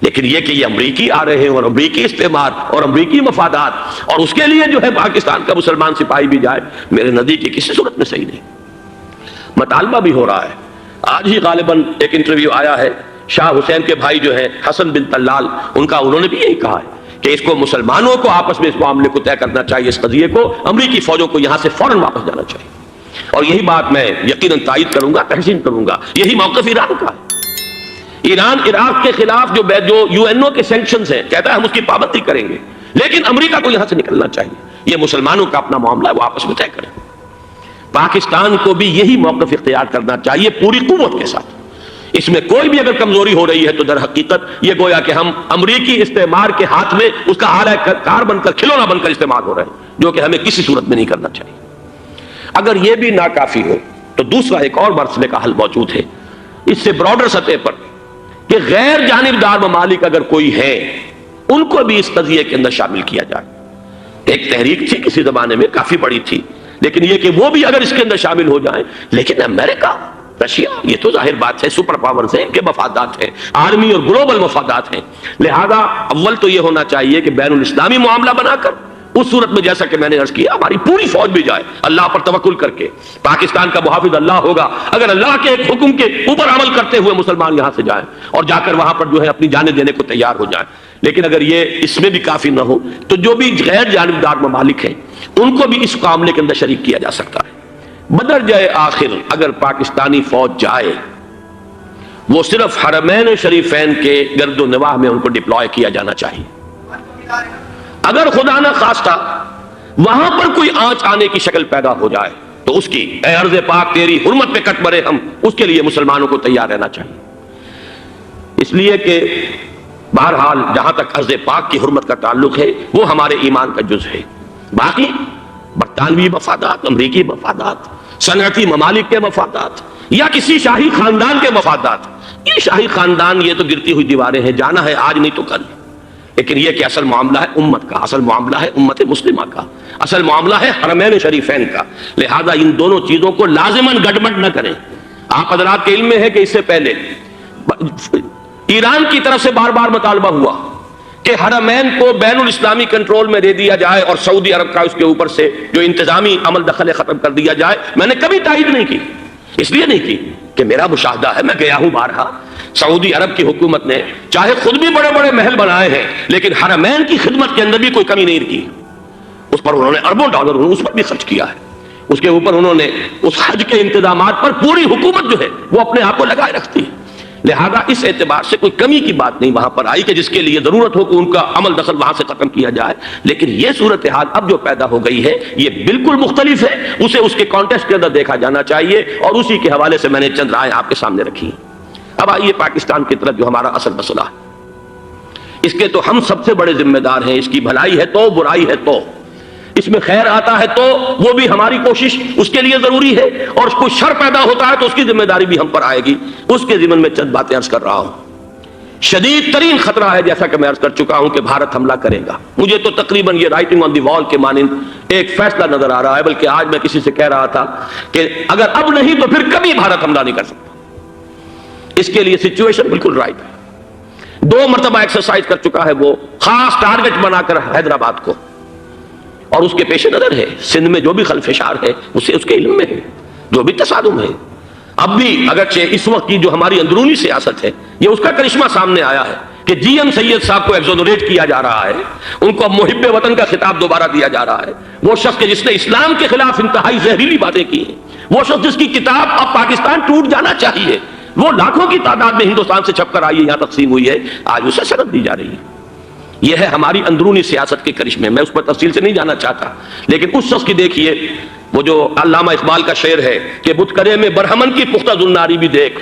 لیکن یہ کہ یہ امریکی آ رہے ہیں اور امریکی استعمار اور امریکی مفادات، اور اس کے لیے جو ہے پاکستان کا مسلمان سپاہی بھی جائے، میرے نزدیک کسی صورت میں صحیح نہیں۔ مطالبہ بھی ہو رہا ہے، آج ہی غالباً ایک انٹرویو آیا ہے، شاہ حسین کے بھائی جو ہیں حسن بن طلال، انہوں نے بھی یہی کہا ہے کہ اس کو مسلمانوں کو آپس میں اس معاملے کو طے کرنا چاہیے، اس قضیے کو، امریکی فوجوں کو یہاں سے فوراً واپس جانا چاہیے۔ اور یہی بات میں یقیناً تائید کروں گا، تحسین کروں گا، یہی موقف ایران کا ہے۔ ایران عراق کے خلاف جو یو این او کے سینکشنز ہیں، کہتا ہے ہم اس کی پابندی کریں گے، لیکن امریکہ کو یہاں سے نکلنا چاہیے۔ یہ مسلمانوں کا اپنا معاملہ ہے، وہ آپس میں طے کریں۔ پاکستان کو بھی یہی موقف اختیار کرنا چاہیے پوری قوت کے ساتھ۔ اس میں کوئی بھی اگر کمزوری ہو رہی ہے تو در حقیقت یہ گویا کہ ہم امریکی استعمار کے ہاتھ میں اس کا آلہ کار بن کر، کھلونا بن کر استعمال ہو رہے ہیں، جو کہ ہمیں کسی صورت میں نہیں کرنا چاہیے۔ اگر یہ بھی ناکافی ہو تو دوسرا ایک اور مسئلے کا حل موجود ہے، اس سے براڈر سطح پر، کہ غیر جانبدار ممالک اگر کوئی ہے، ان کو بھی اس قضیے کے اندر شامل کیا جائے۔ ایک تحریک تھی کسی زمانے میں، کافی بڑی تھی، لیکن یہ کہ وہ بھی اگر اس کے اندر شامل ہو جائیں۔ لیکن امریکہ، رشیا، یہ تو ظاہر بات ہے سپر پاورز ہیں، ان کے مفادات ہیں، عالمی اور گلوبل مفادات ہیں، لہذا اول تو یہ ہونا چاہیے کہ بین الاسلامی معاملہ بنا کر، اس صورت میں جیسا کہ میں نے عرض کیا، ہماری پوری فوج بھی جائے اللہ پر توکل کر کے، پاکستان کا محافظ اللہ ہوگا، اگر اللہ کے ایک حکم کے اوپر عمل کرتے ہوئے مسلمان یہاں سے جائیں اور جا کر وہاں پر جو ہے اپنی جانیں دینے کو تیار ہو جائیں۔ لیکن اگر یہ اس میں بھی کافی نہ ہو تو جو بھی غیر جانبدار ممالک ہیں ان کو بھی اس معاملے کے اندر شریک کیا جا سکتا ہے۔ بدرجہ آخر اگر پاکستانی فوج جائے، وہ صرف حرمین شریفین کے گرد و نواح میں ان کو ڈپلوائے کیا جانا چاہیے۔ اگر خدا نہ خواستہ وہاں پر کوئی آنچ آنے کی شکل پیدا ہو جائے تو اس کی، اے ارض پاک تیری حرمت پہ کٹ مرے ہم، اس کے لیے مسلمانوں کو تیار رہنا چاہیے۔ اس لیے کہ بہرحال جہاں تک ارض پاک کی حرمت کا تعلق ہے وہ ہمارے ایمان کا جز ہے۔ باقی برطانوی مفادات، امریکی مفادات، صنعتی ممالک کے مفادات، یا کسی شاہی خاندان کے مفادات، یہ شاہی خاندان یہ تو گرتی ہوئی دیواریں ہیں، جانا ہے آج نہیں تو کل، لیکن یہ کہ اصل معاملہ ہے امت کا، اصل معاملہ ہے امت مسلمہ کا، اصل معاملہ ہے حرمین شریفین کا، لہذا ان دونوں چیزوں کو لازماً گڑبڑ نہ کریں۔ آپ حضرات کے علم میں ہے کہ اس سے پہلے ایران کی طرف سے بار بار مطالبہ ہوا کہ حرمین کو بین الاسلامی کنٹرول میں دے دیا جائے اور سعودی عرب کا اس کے اوپر سے جو انتظامی عمل دخل ختم کر دیا جائے۔ میں نے کبھی تائید نہیں کی، اس لیے نہیں کی کہ میرا مشاہدہ ہے، میں گیا ہوں بارہا، سعودی عرب کی حکومت نے چاہے خود بھی بڑے بڑے محل بنائے ہیں لیکن حرمین کی خدمت کے اندر بھی کوئی کمی نہیں کی، اس پر انہوں نے اربوں ڈالر اس پر بھی خرچ کیا ہے، اس کے اوپر انہوں نے اس حج کے انتظامات پر پوری حکومت جو ہے وہ اپنے آپ کو لگائے رکھتی ہے۔ لہذا اس اعتبار سے کوئی کمی کی بات نہیں وہاں پر آئی کہ جس کے لیے ضرورت ہو کہ ان کا عمل دخل وہاں سے ختم کیا جائے، لیکن یہ صورتحال اب جو پیدا ہو گئی ہے یہ بالکل مختلف ہے، اسے اس کے کانٹیکسٹ کے اندر دیکھا جانا چاہیے، اور اسی کے حوالے سے میں نے چند رائے آپ کے سامنے رکھی۔ اب آئیے پاکستان کی طرف، جو ہمارا اصل مسئلہ ہے، اس کے تو ہم سب سے بڑے ذمہ دار ہیں، اس کی بھلائی ہے تو، برائی ہے تو، اس میں خیر آتا ہے تو وہ بھی ہماری کوشش اس کے لیے ضروری ہے، اور کوئی شر پیدا ہوتا ہے تو اس کی ذمہ داری بھی ہم پر آئے گی۔ اس کے ضمن میں چند باتیں عرض کر رہا ہوں۔ شدید ترین خطرہ ہے، جیسا کہ میں عرض کر چکا ہوں، کہ بھارت حملہ کرے گا۔ مجھے تو تقریباً یہ رائٹنگ آن دی وال کے مانند ایک فیصلہ نظر آ رہا ہے، بلکہ آج میں کسی سے کہہ رہا تھا کہ اگر اب نہیں تو پھر کبھی بھارت حملہ نہیں کر سکتا۔ اس کے لیے سچویشن بالکل رائٹ ہے۔ 2 مرتبہ ایکسرسائز کر چکا ہے وہ، خاص ٹارگٹ بنا کر حیدرآباد کو، اور اس کے پیش نظر ہے سندھ میں جو بھی خلفشار ہے اسے اس کے علم میں ہے، جو بھی تصادم ہے۔ اب بھی اگرچہ اس وقت کی جو ہماری اندرونی سیاست ہے یہ اس کا کرشمہ سامنے آیا ہے کہ جی ایم سید صاحب کو ایگزونریٹ کیا جا رہا ہے، ان کو محب وطن کا خطاب دوبارہ دیا جا رہا ہے۔ وہ شخص کہ جس نے اسلام کے خلاف انتہائی زہریلی باتیں کی ہیں، وہ شخص جس کی کتاب اب پاکستان ٹوٹ جانا چاہیے، وہ لاکھوں کی تعداد میں ہندوستان سے چھپ کر آئی ہے، یہاں تقسیم ہوئی ہے، آج اسے سند دی جا رہی ہے۔ یہ ہے ہماری اندرونی سیاست کے کرشمے، میں اس پر تفصیل سے نہیں جانا چاہتا، لیکن اس شخص کی دیکھیے، وہ جو علامہ اقبال کا شعر ہے کہ بت کرے میں برہمن کی پختہ زناری بھی دیکھ،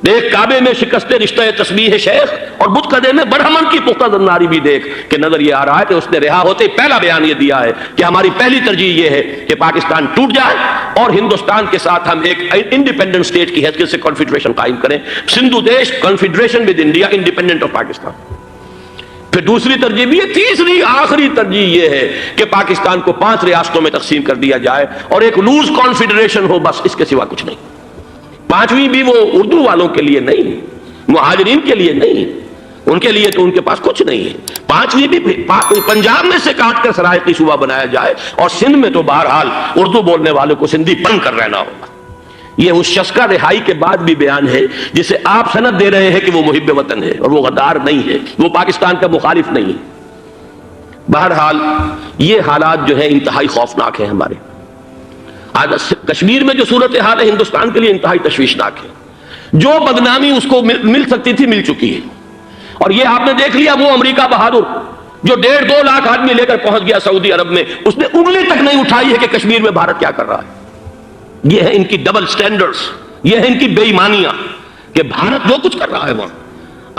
دیکھ کعبے میں شکست رشتہ تسبیح شیخ اور بت قدے میں برہمن کی پختہ زناری بھی دیکھ کہ نظر یہ آ رہا ہے کہ اس نے رہا ہوتے پہلا بیان یہ دیا ہے کہ ہماری پہلی ترجیح یہ ہے کہ پاکستان ٹوٹ جائے اور ہندوستان کے ساتھ ہم ایک انڈیپینڈنٹ اسٹیٹ کی حیثیت سے کنفیڈریشن قائم کریں، سندھو دیش confederation with India independent of Pakistan. پھر دوسری ترجیح بھی ہے، تیسری آخری ترجیح یہ ہے کہ پاکستان کو 5 ریاستوں میں تقسیم کر دیا جائے اور ایک لوز کانفیڈریشن ہو، بس اس کے سوا کچھ نہیں۔ 5ویں بھی وہ اردو والوں کے لیے نہیں، مہاجرین کے لیے نہیں، ان کے لیے تو ان کے پاس کچھ نہیں ہے۔ 5ویں بھی پنجاب میں سے کاٹ کر سرائیکی صوبہ بنایا جائے اور سندھ میں تو بہرحال اردو بولنے والوں کو سندھی بن کر رہنا ہوگا۔ یہ اس شخص کا رہائی کے بعد بھی بیان ہے جسے آپ سند دے رہے ہیں کہ وہ محب وطن ہے، اور وہ غدار نہیں ہے، وہ پاکستان کا مخالف نہیں ہے۔ بہرحال یہ حالات جو ہے انتہائی خوفناک ہیں ہمارے۔ آج کشمیر میں جو صورتحال ہے ہندوستان کے لیے انتہائی تشویشناک ہے۔ جو بدنامی اس کو مل سکتی تھی مل چکی ہے، اور یہ آپ نے دیکھ لیا وہ امریکہ بہادر جو 1.5-2 لاکھ آدمی لے کر پہنچ گیا سعودی عرب میں، اس نے انگلی تک نہیں اٹھائی ہے کہ کشمیر میں بھارت کیا کر رہا ہے۔ یہ ہے ان کی ڈبل سٹینڈرڈز، یہ ہے ان کی بے ایمانیاں کہ بھارت جو کچھ کر رہا ہے وہاں۔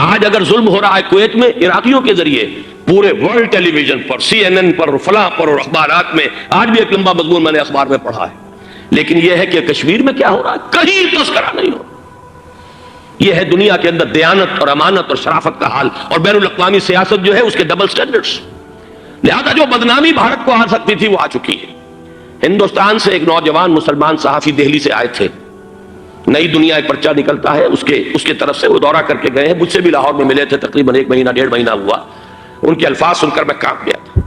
آج اگر ظلم ہو رہا ہے کویت میں عراقیوں کے ذریعے، پورے ورلڈ ٹیلی ویژن پر، CNN پر، فلاں پر اور اخبارات میں، آج بھی ایک لمبا مضمون میں نے اخبار میں پڑھا ہے، لیکن یہ ہے کہ کشمیر میں کیا ہو رہا ہے کہیں تذکرہ نہیں ہو۔ یہ ہے دنیا کے اندر دیانت اور امانت اور شرافت کا حال، اور بین الاقوامی سیاست جو ہے اس کے ڈبل سٹینڈرڈز۔ لہذا جو بدنامی بھارت کو آ سکتی تھی وہ آ چکی ہے۔ ہندوستان سے ایک نوجوان مسلمان صحافی دہلی سے آئے تھے، نئی دنیا ایک پرچہ نکلتا ہے اس کے طرف سے وہ دورہ کر کے گئے ہیں، مجھ سے بھی لاہور میں ملے تھے، تقریباً 1 مہینہ 1.5 مہینہ ہوا۔ ان کے الفاظ سن کر میں کانپ گیا تھا۔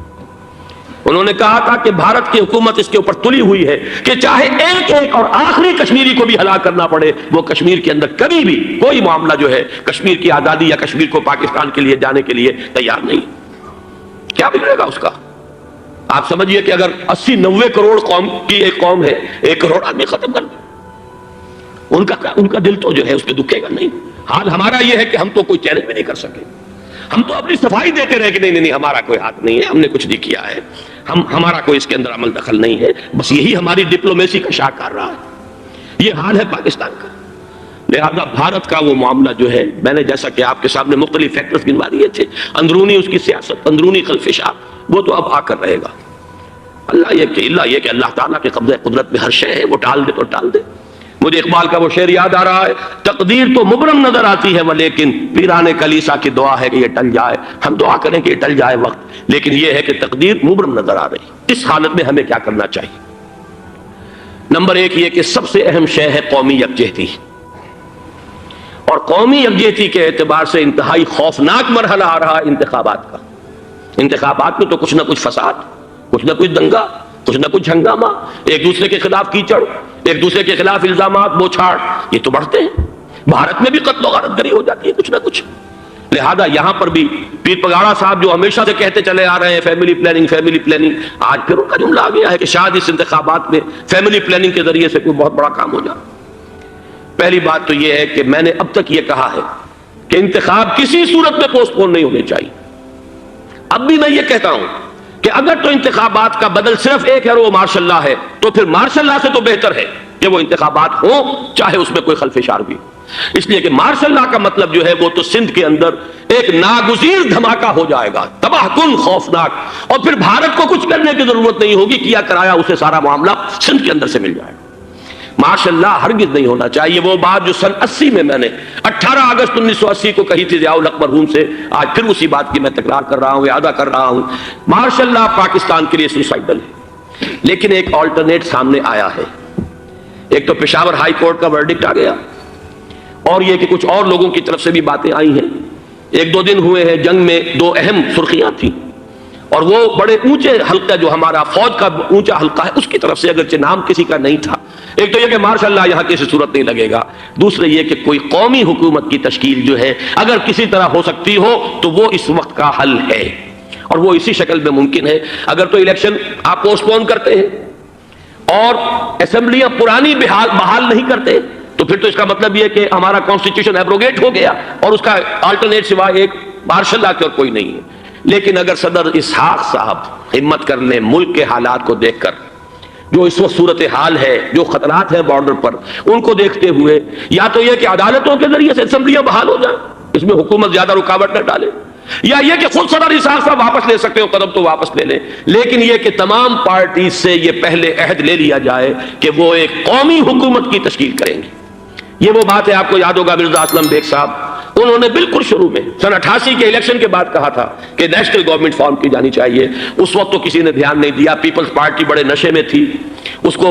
انہوں نے کہا تھا کہ بھارت کی حکومت اس کے اوپر تلی ہوئی ہے کہ چاہے ایک اور آخری کشمیری کو بھی ہلاک کرنا پڑے، وہ کشمیر کے اندر کبھی بھی کوئی معاملہ جو ہے کشمیر کی آزادی یا کشمیر کو پاکستان کے لیے جانے کے لیے تیار نہیں۔ کیا بگڑے گا اس کا؟ آپ سمجھئے کہ اگر 80-90 کروڑ قوم کی ایک قوم ہے، 1 کروڑ آدمی ختم کر دیں، ان کا دل تو جو ہے اس پہ دکھے گا نہیں۔ حال ہمارا یہ ہے کہ ہم تو کوئی چیلنج بھی نہیں کر سکے، ہم تو اپنی صفائی دیتے رہے کہ نہیں ہمارا کوئی ہاتھ نہیں ہے، ہم نے کچھ نہیں کیا ہے، ہمارا کوئی اس کے اندر عمل دخل نہیں ہے، بس یہی ہماری ڈپلومیسی کا شاہکار رہا ہے۔ یہ حال ہے پاکستان کا۔ لہذا بھارت کا وہ معاملہ جو ہے، میں نے جیسا کہ آپ کے سامنے مختلف فیکٹرز گنوا دیے تھے، اندرونی اس کی سیاست، اندرونی خلفشات، وہ تو اب آ کر رہے گا۔ اللہ یہ کہ اللہ تعالیٰ کے قبضہ قدرت میں ہر شے ہے، وہ ٹال دے تو ٹال دے۔ مجھے اقبال کا وہ شعر یاد آ رہا ہے، تقدیر تو مبرم نظر آتی ہے ولیکن پیران کلیسا کی دعا ہے کہ یہ ٹل جائے۔ ہم دعا کریں کہ یہ ٹل جائے وقت، لیکن یہ ہے کہ تقدیر مبرم نظر آ رہی۔ اس حالت میں ہمیں کیا کرنا چاہیے؟ نمبر 1 یہ کہ سب سے اہم شے ہے قومی یکجہتی، اور قومی یکجہتی کے اعتبار سے انتہائی خوفناک مرحلہ آ رہا ہے انتخابات کا۔ انتخابات میں تو کچھ نہ کچھ فساد، کچھ نہ کچھ دنگا، کچھ نہ کچھ ہنگامہ، ایک دوسرے کے خلاف کیچڑ، ایک دوسرے کے خلاف الزامات، بوچھاڑ، یہ تو بڑھتے ہیں۔ بھارت میں بھی قتل و غارت گری ہو جاتی ہے کچھ نہ کچھ۔ لہذا یہاں پر بھی پیر پگاڑا صاحب جو ہمیشہ سے کہتے چلے آ رہے ہیں فیملی پلاننگ، آج پھر ان کا جملہ آ گیا ہے کہ شاید اس انتخابات میں فیملی پلاننگ کے ذریعے سے کوئی بہت بڑا کام ہو جائے۔ پہلی بات تو یہ ہے کہ میں نے اب تک یہ کہا ہے کہ انتخاب کسی صورت میں پوسٹ پون نہیں ہونے چاہیے۔ اب بھی میں یہ کہتا ہوں کہ اگر تو انتخابات کا بدل صرف ایک ہے اور وہ مارشل لا ہے، تو پھر مارشل لا سے تو بہتر ہے کہ وہ انتخابات ہوں چاہے اس میں کوئی خلفشار بھی ہو، اس لیے کہ مارشل لا کا مطلب جو ہے وہ تو سندھ کے اندر ایک ناگزیر دھماکہ ہو جائے گا، تباہ کن، خوفناک، اور پھر بھارت کو کچھ کرنے کی ضرورت نہیں ہوگی، کیا کرایا اسے سارا معاملہ سندھ کے اندر سے مل جائے گا۔ ماشاء اللہ ہرگز نہیں ہونا چاہیے۔ وہ بات جو سن 80 میں نے 18 اگست 1980 کو کہی تھی ضیاء الحق مرحوم سے، آج پھر اسی بات کی میں تکرار کر رہا ہوں، اعادہ کر رہا ہوں۔ ماشاء اللہ پاکستان کے لیے سوسائڈل ہے، لیکن ایک آلٹرنیٹ سامنے آیا ہے۔ ایک تو پشاور ہائی کورٹ کا ورڈکٹ آ گیا، اور یہ کہ کچھ اور لوگوں کی طرف سے بھی باتیں آئی ہیں۔ 1-2 دن ہوئے ہیں، جنگ میں 2 اہم سرخیاں تھیں، اور وہ بڑے اونچے حلقہ جو ہمارا فوج کا اونچا حلقہ ہے اس کی طرف سے، اگرچہ نام کسی کا نہیں تھا۔ ایک تو یہ کہ ماشاء اللہ یہاں کسی صورت نہیں لگے گا، دوسرے یہ کہ کوئی قومی حکومت کی تشکیل جو ہے اگر کسی طرح ہو سکتی ہو تو وہ اس وقت کا حل ہے، اور وہ اسی شکل میں ممکن ہے۔ اگر تو الیکشن آپ پوسٹ پون کرتے ہیں اور اسمبلیاں پرانی بحال نہیں کرتے، تو پھر تو اس کا مطلب یہ کہ ہمارا کانسٹیٹیوشن ایبروگیٹ ہو گیا اور اس کا آلٹرنیٹ سوائے ایک مارشل لا کے اور کوئی نہیں ہے۔ لیکن اگر صدر اسحاق صاحب ہمت کر لیں، ملک کے حالات کو دیکھ کر جو اس وقت صورتحال ہے، جو خطرات ہیں بارڈر پر، ان کو دیکھتے ہوئے یا تو یہ کہ عدالتوں کے ذریعے سے اسمبلیاں بحال ہو جائیں، اس میں حکومت زیادہ رکاوٹ نہ ڈالے، یا یہ کہ خود صدر اسحاق صاحب واپس لے سکتے ہو قدم تو واپس لے لیں، لیکن یہ کہ تمام پارٹی سے یہ پہلے عہد لے لیا جائے کہ وہ ایک قومی حکومت کی تشکیل کریں گے۔ یہ وہ بات ہے، آپ کو یاد ہوگا مرزا اسلم بیگ صاحب، انہوں نے بالکل شروع میں سن 88 کے الیکشن کے بعد کہا تھا کہ نیشنل گورنمنٹ فارم کی جانی چاہیے۔ اس وقت تو کسی نے دھیان نہیں دیا، پیپلز پارٹی بڑے نشے میں تھی، اس کو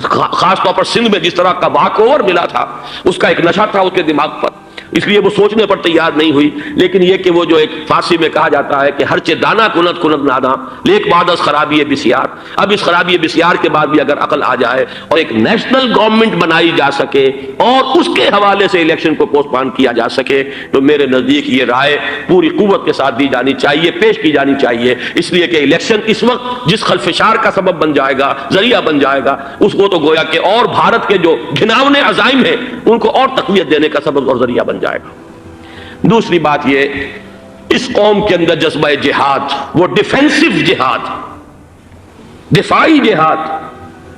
خاص طور پر سندھ میں جس طرح کا واک اوور ملا تھا، اس کا ایک نشہ تھا اس کے دماغ پر، اس لیے وہ سوچنے پر تیار نہیں ہوئی۔ لیکن یہ کہ وہ جو ایک فارسی میں کہا جاتا ہے کہ ہرچہ دانا کنت کنت نادا لیک بعد از خرابی بسیار، اب اس خرابی بسیار کے بعد بھی اگر عقل آ جائے اور ایک نیشنل گورنمنٹ بنائی جا سکے اور اس کے حوالے سے الیکشن کو پوسٹ پون کیا جا سکے، تو میرے نزدیک یہ رائے پوری قوت کے ساتھ دی جانی چاہیے، پیش کی جانی چاہیے، اس لیے کہ الیکشن اس وقت جس خلفشار کا سبب بن جائے گا، ذریعہ بن جائے گا، اس کو تو گویا کہ اور بھارت کے جو گھناونے عزائم ہیں ان کو اور تقویت دینے کا سبب اور ذریعہ بن جائے گا۔ دوسری بات یہ، اس قوم کے اندر جذبہ جہاد، وہ ڈیفینسو جہاد، دفاعی جہاد،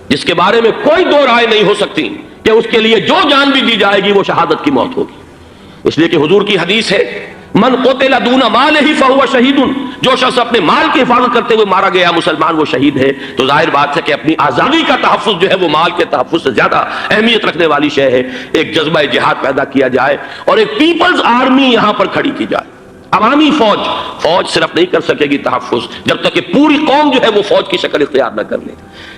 جس کے بارے میں کوئی دو رائے نہیں ہو سکتی کہ اس کے لیے جو جان بھی دی جائے گی وہ شہادت کی موت ہوگی، اس لیے کہ حضور کی حدیث ہے من قتل دون مالہ فہو شہید، جو شخص اپنے مال کی حفاظت کرتے ہوئے مارا گیا مسلمان وہ شہید ہے۔ تو ظاہر بات ہے کہ اپنی آزادی کا تحفظ جو ہے وہ مال کے تحفظ سے زیادہ اہمیت رکھنے والی شے ہے۔ ایک جذبہ جہاد پیدا کیا جائے اور ایک پیپلز آرمی یہاں پر کھڑی کی جائے، عوامی فوج صرف نہیں کر سکے گی تحفظ جب تک کہ پوری قوم جو ہے وہ فوج کی شکل اختیار نہ کر لے،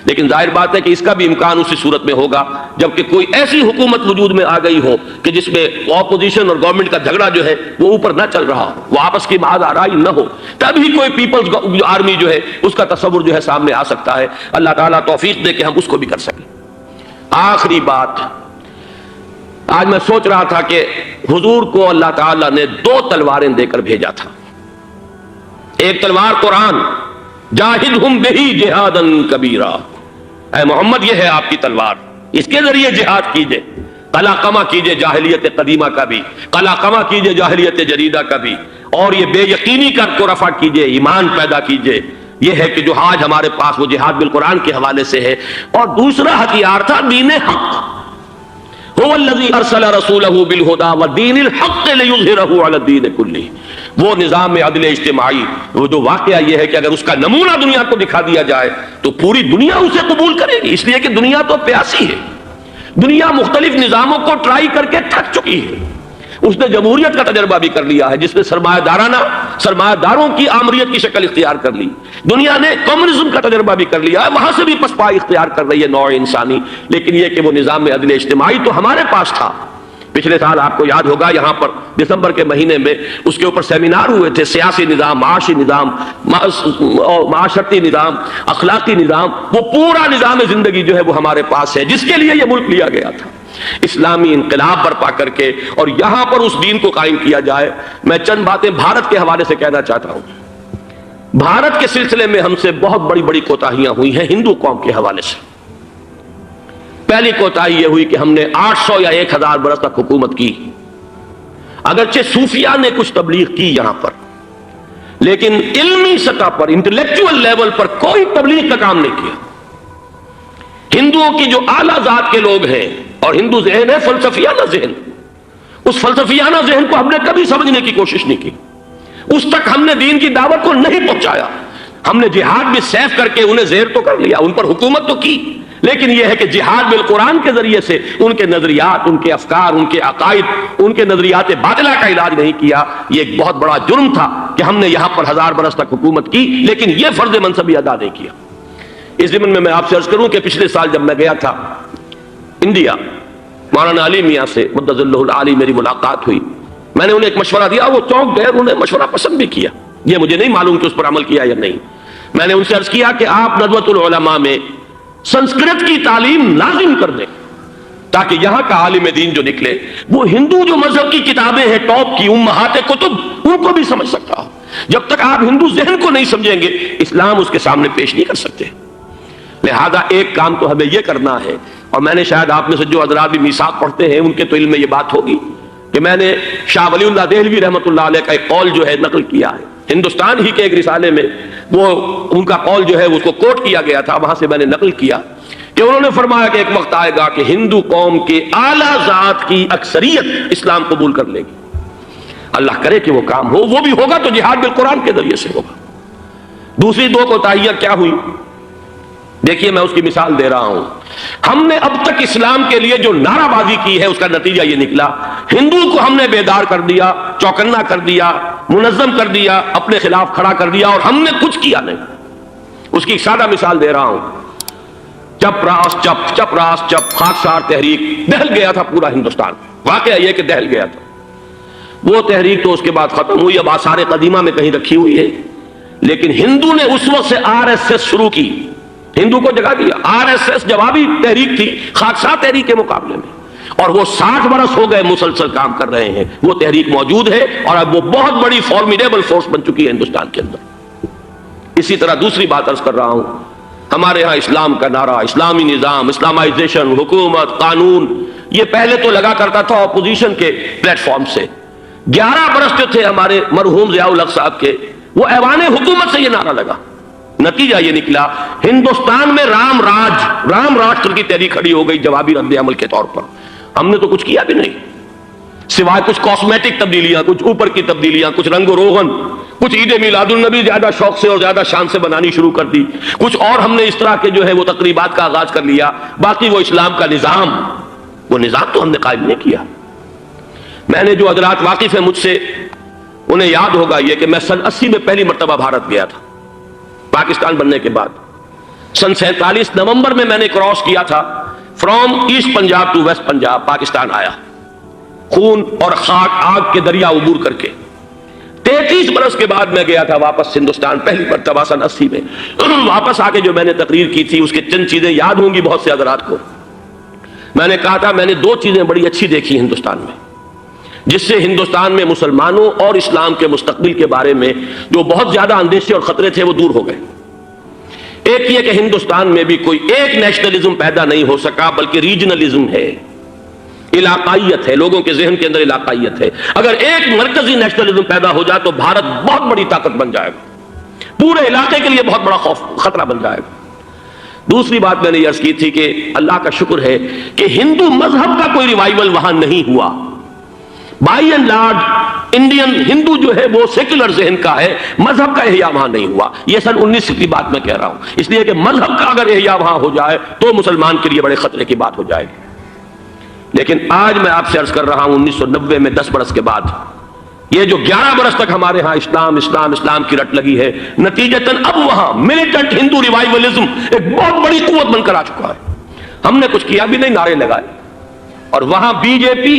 لیکن ظاہر بات ہے کہ اس کا بھی امکان اسی صورت میں ہوگا جبکہ کوئی ایسی حکومت وجود میں آ گئی ہو کہ جس میں اپوزیشن اور گورنمنٹ کا جھگڑا جو ہے وہ اوپر نہ چل رہا ہو، وہ آپس کی معاذ آرائی نہ ہو، تبھی کوئی پیپلز آرمی جو ہے اس کا تصور جو ہے سامنے آ سکتا ہے۔ اللہ تعالیٰ توفیق دے کہ ہم اس کو بھی کر سکیں۔ آخری بات، آج میں سوچ رہا تھا کہ حضور کو اللہ تعالیٰ نے 2 تلواریں دے کر بھیجا تھا۔ ایک تلوار قرآن، جاہدہم بہی جہادا کبیرا، اے محمد یہ ہے آپ کی تلوار، اس کے ذریعے جہاد کیجئے، قلاقمہ کیجئے جاہلیت قدیمہ کا بھی، قلاقمہ کیجئے جاہلیت جدیدہ کا بھی، اور یہ بے یقینی کو رفع کیجئے، ایمان پیدا کیجئے۔ یہ ہے کہ جو آج ہمارے پاس وہ جہاد بالقرآن کے حوالے سے ہے۔ اور دوسرا ہتھیار تھا دین حق، هو الذي ارسل رسوله بالهدى ودين الحق ليظهره على الدين كله، وہ نظام عدل اجتماعی، وہ جو واقعہ یہ ہے کہ اگر اس کا نمونہ دنیا کو دکھا دیا جائے تو پوری دنیا اسے قبول کرے گی، اس لیے کہ دنیا تو پیاسی ہے، دنیا مختلف نظاموں کو ٹرائی کر کے تھک چکی ہے۔ اس نے جمہوریت کا تجربہ بھی کر لیا ہے جس نے سرمایہ داروں کی آمریت کی شکل اختیار کر لی، دنیا نے کمیونزم کا تجربہ بھی کر لیا ہے، وہاں سے بھی پسپائی اختیار کر رہی ہے نوع انسانی، لیکن یہ کہ وہ نظام عدل اجتماعی تو ہمارے پاس تھا۔ پچھلے سال آپ کو یاد ہوگا یہاں پر دسمبر کے مہینے میں اس کے اوپر سیمینار ہوئے تھے، سیاسی نظام، معاشی نظام، معاشرتی نظام، اخلاقی نظام، وہ پورا نظام زندگی جو ہے وہ ہمارے پاس ہے جس کے لیے یہ ملک لیا گیا تھا، اسلامی انقلاب برپا کر کے، اور یہاں پر اس دین کو قائم کیا جائے۔ میں چند باتیں بھارت کے حوالے سے کہنا چاہتا ہوں۔ بھارت کے سلسلے میں ہم سے بہت بڑی بڑی کوتاہیاں ہوئی ہیں ہندو قوم کے حوالے سے۔ پہلی کوتاہی یہ ہوئی کہ ہم نے 800 یا 1000 برس تک حکومت کی، اگرچہ صوفیہ نے کچھ تبلیغ کی یہاں پر، لیکن علمی سطح پر، انٹلیکچوئل لیول پر کوئی تبلیغ کا کام نہیں کیا۔ ہندوؤں کی جو اعلیٰ ذات کے لوگ ہیں، اور ہندو ذہن ہے فلسفیانہ ذہن، اس فلسفیانہ ذہن کو ہم نے کبھی سمجھنے کی کوشش نہیں کی، اس تک ہم نے دین کی دعوت کو نہیں پہنچایا۔ ہم نے جہاد بھی سیف کر کے انہیں زیر تو کر لیا، ان پر حکومت تو کی، لیکن یہ ہے کہ جہاد بالقرآن کے ذریعے سے ان کے نظریات، ان کے افکار، ان کے عقائد، ان کے نظریات باطلہ کا علاج نہیں کیا۔ یہ ایک بہت بڑا جرم تھا کہ ہم نے یہاں پر 1000 برس تک حکومت کی لیکن یہ فرض منصبی ادا نہیں کیا۔ اس ضمن میں آپ سے عرض کروں کہ پچھلے سال جب میں گیا تھا انڈیا، مولانا علی میاں سے مدظ اللہ العالی میری ملاقات ہوئی، میں نے انہیں ایک مشورہ دیا، وہ چونک گئے، انہوں نے مشورہ پسند بھی کیا، یہ مجھے نہیں معلوم کہ اس پر عمل کیا یا نہیں۔ میں نے ان سے عرض کیا کہ آپ ندوۃ العلماء میں سنسکرت کی تعلیم لازم کر دیں تاکہ یہاں کا عالم دین جو نکلے وہ ہندو جو مذہب کی کتابیں ہیں ٹاپ کی امہات کتب ان کو بھی سمجھ سکتا ہو۔ جب تک آپ ہندو ذہن کو نہیں سمجھیں گے اسلام اس کے سامنے پیش نہیں کر سکتے۔ لہذا ایک کام تو ہمیں یہ کرنا ہے، اور میں نے شاید آپ میں سے جو حضرات بھی میثاق پڑھتے ہیں ان کے تو علم میں یہ بات ہوگی کہ میں نے شاہ ولی اللہ دہلوی رحمۃ اللہ علیہ کا ایک قول جو ہے نقل کیا ہے، ہندوستان ہی کے ایک رسالے میں وہ ان کا قول جو ہے اس کو کوٹ کیا گیا تھا، وہاں سے میں نے نقل کیا کہ انہوں نے فرمایا کہ ایک وقت آئے گا کہ ہندو قوم کے اعلیٰ ذات کی اکثریت اسلام قبول کر لے گی. اللہ کرے کہ وہ کام ہو، وہ بھی ہوگا تو جہاد بالقرآن کے ذریعے سے ہوگا. دوسری دو کوتاہیاں کیا ہوئی؟ دیکھیے میں اس کی مثال دے رہا ہوں. ہم نے اب تک اسلام کے لیے جو نعرہ بازی کی ہے اس کا نتیجہ یہ نکلا، ہندو کو ہم نے بیدار کر دیا، چوکنا کر دیا، منظم کر دیا، اپنے خلاف کھڑا کر دیا، اور ہم نے کچھ کیا نہیں. اس کی ایک سادہ مثال دے رہا ہوں. چپ راس چپ، چپ راس چپ، خاکسار تحریک، دہل گیا تھا پورا ہندوستان. واقعہ یہ کہ دہل گیا تھا. وہ تحریک تو اس کے بعد ختم ہوئی، اب آثار قدیمہ میں کہیں رکھی ہوئی ہے. لیکن ہندو نے اس وقت سے RSS شروع کی، ہندو کو جگہ دیا. RSS جوابی تحریک تھی خاکسار تحریک کے مقابلے میں، اور وہ 60 برس ہو گئے مسلسل کام کر رہے ہیں. وہ تحریک موجود ہے اور اب وہ بہت بڑی فارمیڈیبل فورس بن چکی ہے ہندوستان کے اندر. اسی طرح دوسری بات عرض کر رہا ہوں، ہمارے ہاں اسلام کا نعرہ، اسلامی نظام، اسلامائزیشن، حکومت، قانون، یہ پہلے تو لگا کرتا تھا اپوزیشن کے پلیٹ فارم سے. 11 برس جو تھے ہمارے مرحوم ضیاء الحق صاحب کے، وہ ایوان حکومت سے یہ نعرہ لگا. نتیجہ یہ نکلا ہندوستان میں رام راشٹر کی تحریک کھڑی ہو گئی جوابی رد عمل کے طور پر. ہم نے تو کچھ کیا بھی نہیں سوائے کچھ کاسمیٹک تبدیلیاں، کچھ اوپر کی تبدیلیاں، کچھ رنگ و روغن، کچھ عید میلاد النبی زیادہ شوق سے اور زیادہ شان سے بنانی شروع کر دی، کچھ اور ہم نے اس طرح کے جو ہے وہ تقریبات کا آغاز کر لیا. باقی وہ اسلام کا نظام، وہ نظام تو ہم نے قائم نہیں کیا. میں نے جو حضرات واقف ہیں مجھ سے، انہیں یاد ہوگا یہ کہ میں سن 80 میں پہلی مرتبہ بھارت گیا تھا پاکستان بننے کے بعد. سن 47 نومبر میں نے کراس کیا تھا from east Punjab to west Punjab. Pakistan آیا خون اور خاک آگ کے دریا عبور کر کے. 33 برس کے بعد میں گیا تھا واپس ہندوستان پہلی مرتبہ سن 80 میں. واپس آ کے جو میں نے تقریر کی تھی اس کے چند چیزیں یاد ہوں گی بہت سے حضرات کو. میں نے کہا تھا میں نے 2 چیزیں بڑی اچھی دیکھی ہندوستان میں، جس سے ہندوستان میں مسلمانوں اور اسلام کے مستقبل کے بارے میں جو بہت زیادہ اندیشے اور خطرے تھے وہ دور ہو گئے. ایک یہ کہ ہندوستان میں بھی کوئی ایک نیشنلزم پیدا نہیں ہو سکا، بلکہ ریجنلزم ہے، علاقائیت ہے، لوگوں کے ذہن کے اندر علاقائیت ہے. اگر ایک مرکزی نیشنلزم پیدا ہو جائے تو بھارت بہت بڑی طاقت بن جائے گا، پورے علاقے کے لیے بہت بڑا خطرہ بن جائے گا. دوسری بات میں نے یہ عرض کی تھی کہ اللہ کا شکر ہے کہ ہندو مذہب کا کوئی ریوائول وہاں نہیں ہوا. بائی اینڈ لارج انڈین ہندو جو ہے وہ سیکولر ذہن کا ہے، مذہب کا احیاء وہاں نہیں ہوا. یہ سن 19 کی بات میں کہہ رہا ہوں، اس لیے کہ مذہب کا اگر احیاء وہاں ہو جائے تو مسلمان کے لیے بڑے خطرے کی بات ہو جائے گی. لیکن آج میں آپ سے عرض کر رہا ہوں 1990 میں 10 برس کے بعد یہ جو 11 برس تک ہمارے ہاں اسلام کی رٹ لگی ہے، نتیجتاً اب وہاں ملیٹنٹ ہندو ریوائولزم ایک بہت بڑی قوت بن کر آ چکا ہے. ہم نے کچھ کیا بھی نہیں، نعرے لگائے. اور وہاں BJP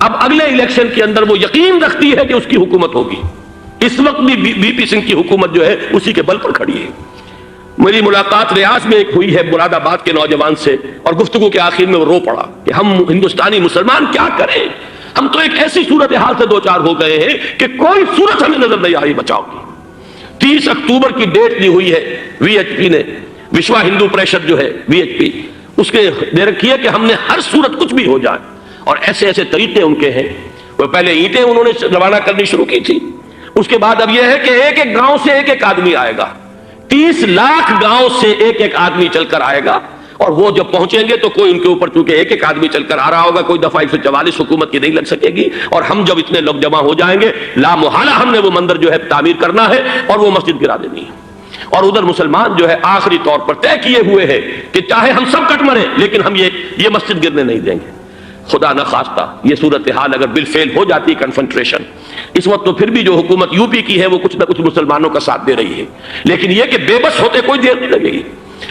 اب اگلے الیکشن کے اندر وہ یقین رکھتی ہے کہ اس کی حکومت ہوگی. اس وقت بھی VP سنگھ کی حکومت جو ہے اسی کے بل پر کھڑی ہے. میری ملاقات ریاض میں ایک ہوئی ہے مراد آباد کے نوجوان سے، اور گفتگو کے آخر میں وہ رو پڑا کہ ہم ہندوستانی مسلمان کیا کریں، ہم تو ایک ایسی صورتحال سے دوچار ہو گئے ہیں کہ کوئی صورت ہمیں نظر نہیں آ رہی بچاؤ کی. 30 اکتوبر کی ڈیٹ دی ہوئی ہے VHP نے، وشوا ہندو پریشد جو ہے VHP، اس نے دے رکھی ہے کہ ہم نے ہر صورت کچھ بھی ہو جائے، اور ایسے ایسے طریقے ان کے ہیں. وہ پہلے اینٹیں انہوں نے روانہ کرنی شروع کی تھی، اس کے بعد اب یہ ہے کہ ایک ایک گاؤں سے ایک ایک آدمی آئے گا، 30 لاکھ گاؤں سے ایک ایک آدمی چل کر آئے گا. اور وہ جب پہنچیں گے تو کوئی ان کے اوپر چونکہ ایک ایک آدمی چل کر آ رہا ہوگا، کوئی دفعہ 144 حکومت کی نہیں لگ سکے گی. اور ہم جب اتنے لوگ جمع ہو جائیں گے لا محالہ ہم نے وہ مندر جو ہے تعمیر کرنا ہے اور وہ مسجد گرا دینی ہے. اور ادھر مسلمان جو ہے آخری طور پر طے کیے ہوئے ہیں کہ چاہے ہم سب کٹ مریں لیکن ہم یہ مسجد گرنے نہیں دیں گے. خدا نہ خواستہ یہ صورتحال اگر بالفعل ہو جاتی کنفنٹریشن اس وقت، تو پھر بھی جو حکومت UP کی ہے وہ کچھ نہ کچھ مسلمانوں کا ساتھ دے رہی ہے. لیکن یہ کہ بے بس ہوتے کوئی دیر نہیں لگے گی.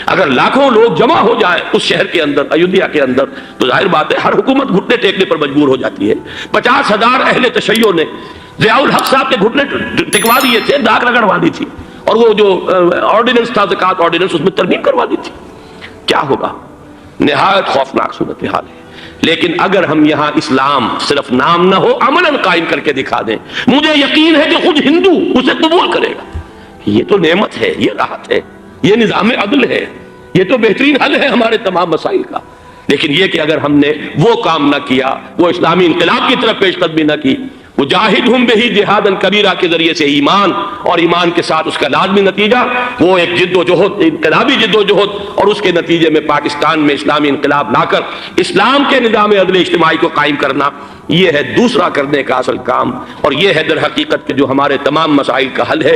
اگر لاکھوں لوگ جمع ہو جائیں اس شہر کے اندر، ایودھیا کے اندر، تو ظاہر بات ہے ہر حکومت گھٹنے ٹیکنے پر مجبور ہو جاتی ہے. 50,000 اہل تشیع نے ضیاء الحق صاحب کے گھٹنے ٹکوا دیے تھے، داغ رگڑوا دی تھی، اور وہ جو آرڈیننس تھا زکوٰۃ آرڈیننس اس میں ترمیم کروا دی تھی. کیا ہوگا؟ نہایت خوفناک صورتحال ہے. لیکن اگر ہم یہاں اسلام صرف نام نہ ہو عملاً قائم کر کے دکھا دیں، مجھے یقین ہے کہ خود ہندو اسے قبول کرے گا. یہ تو نعمت ہے، یہ راحت ہے، یہ نظام عدل ہے، یہ تو بہترین حل ہے ہمارے تمام مسائل کا. لیکن یہ کہ اگر ہم نے وہ کام نہ کیا، وہ اسلامی انقلاب کی طرف پیش قدمی نہ کی، وجاہدہم بہ جہادا کبیرہ کے ذریعے سے ایمان، اور ایمان کے ساتھ اس کا لازمی نتیجہ وہ ایک جد و جہد، انقلابی جد و جہد، اور اس کے نتیجے میں پاکستان میں اسلامی انقلاب لا کر اسلام کے نظام عدل اجتماعی کو قائم کرنا، یہ ہے دوسرا کرنے کا اصل کام، اور یہ ہے در حقیقت کہ جو ہمارے تمام مسائل کا حل ہے۔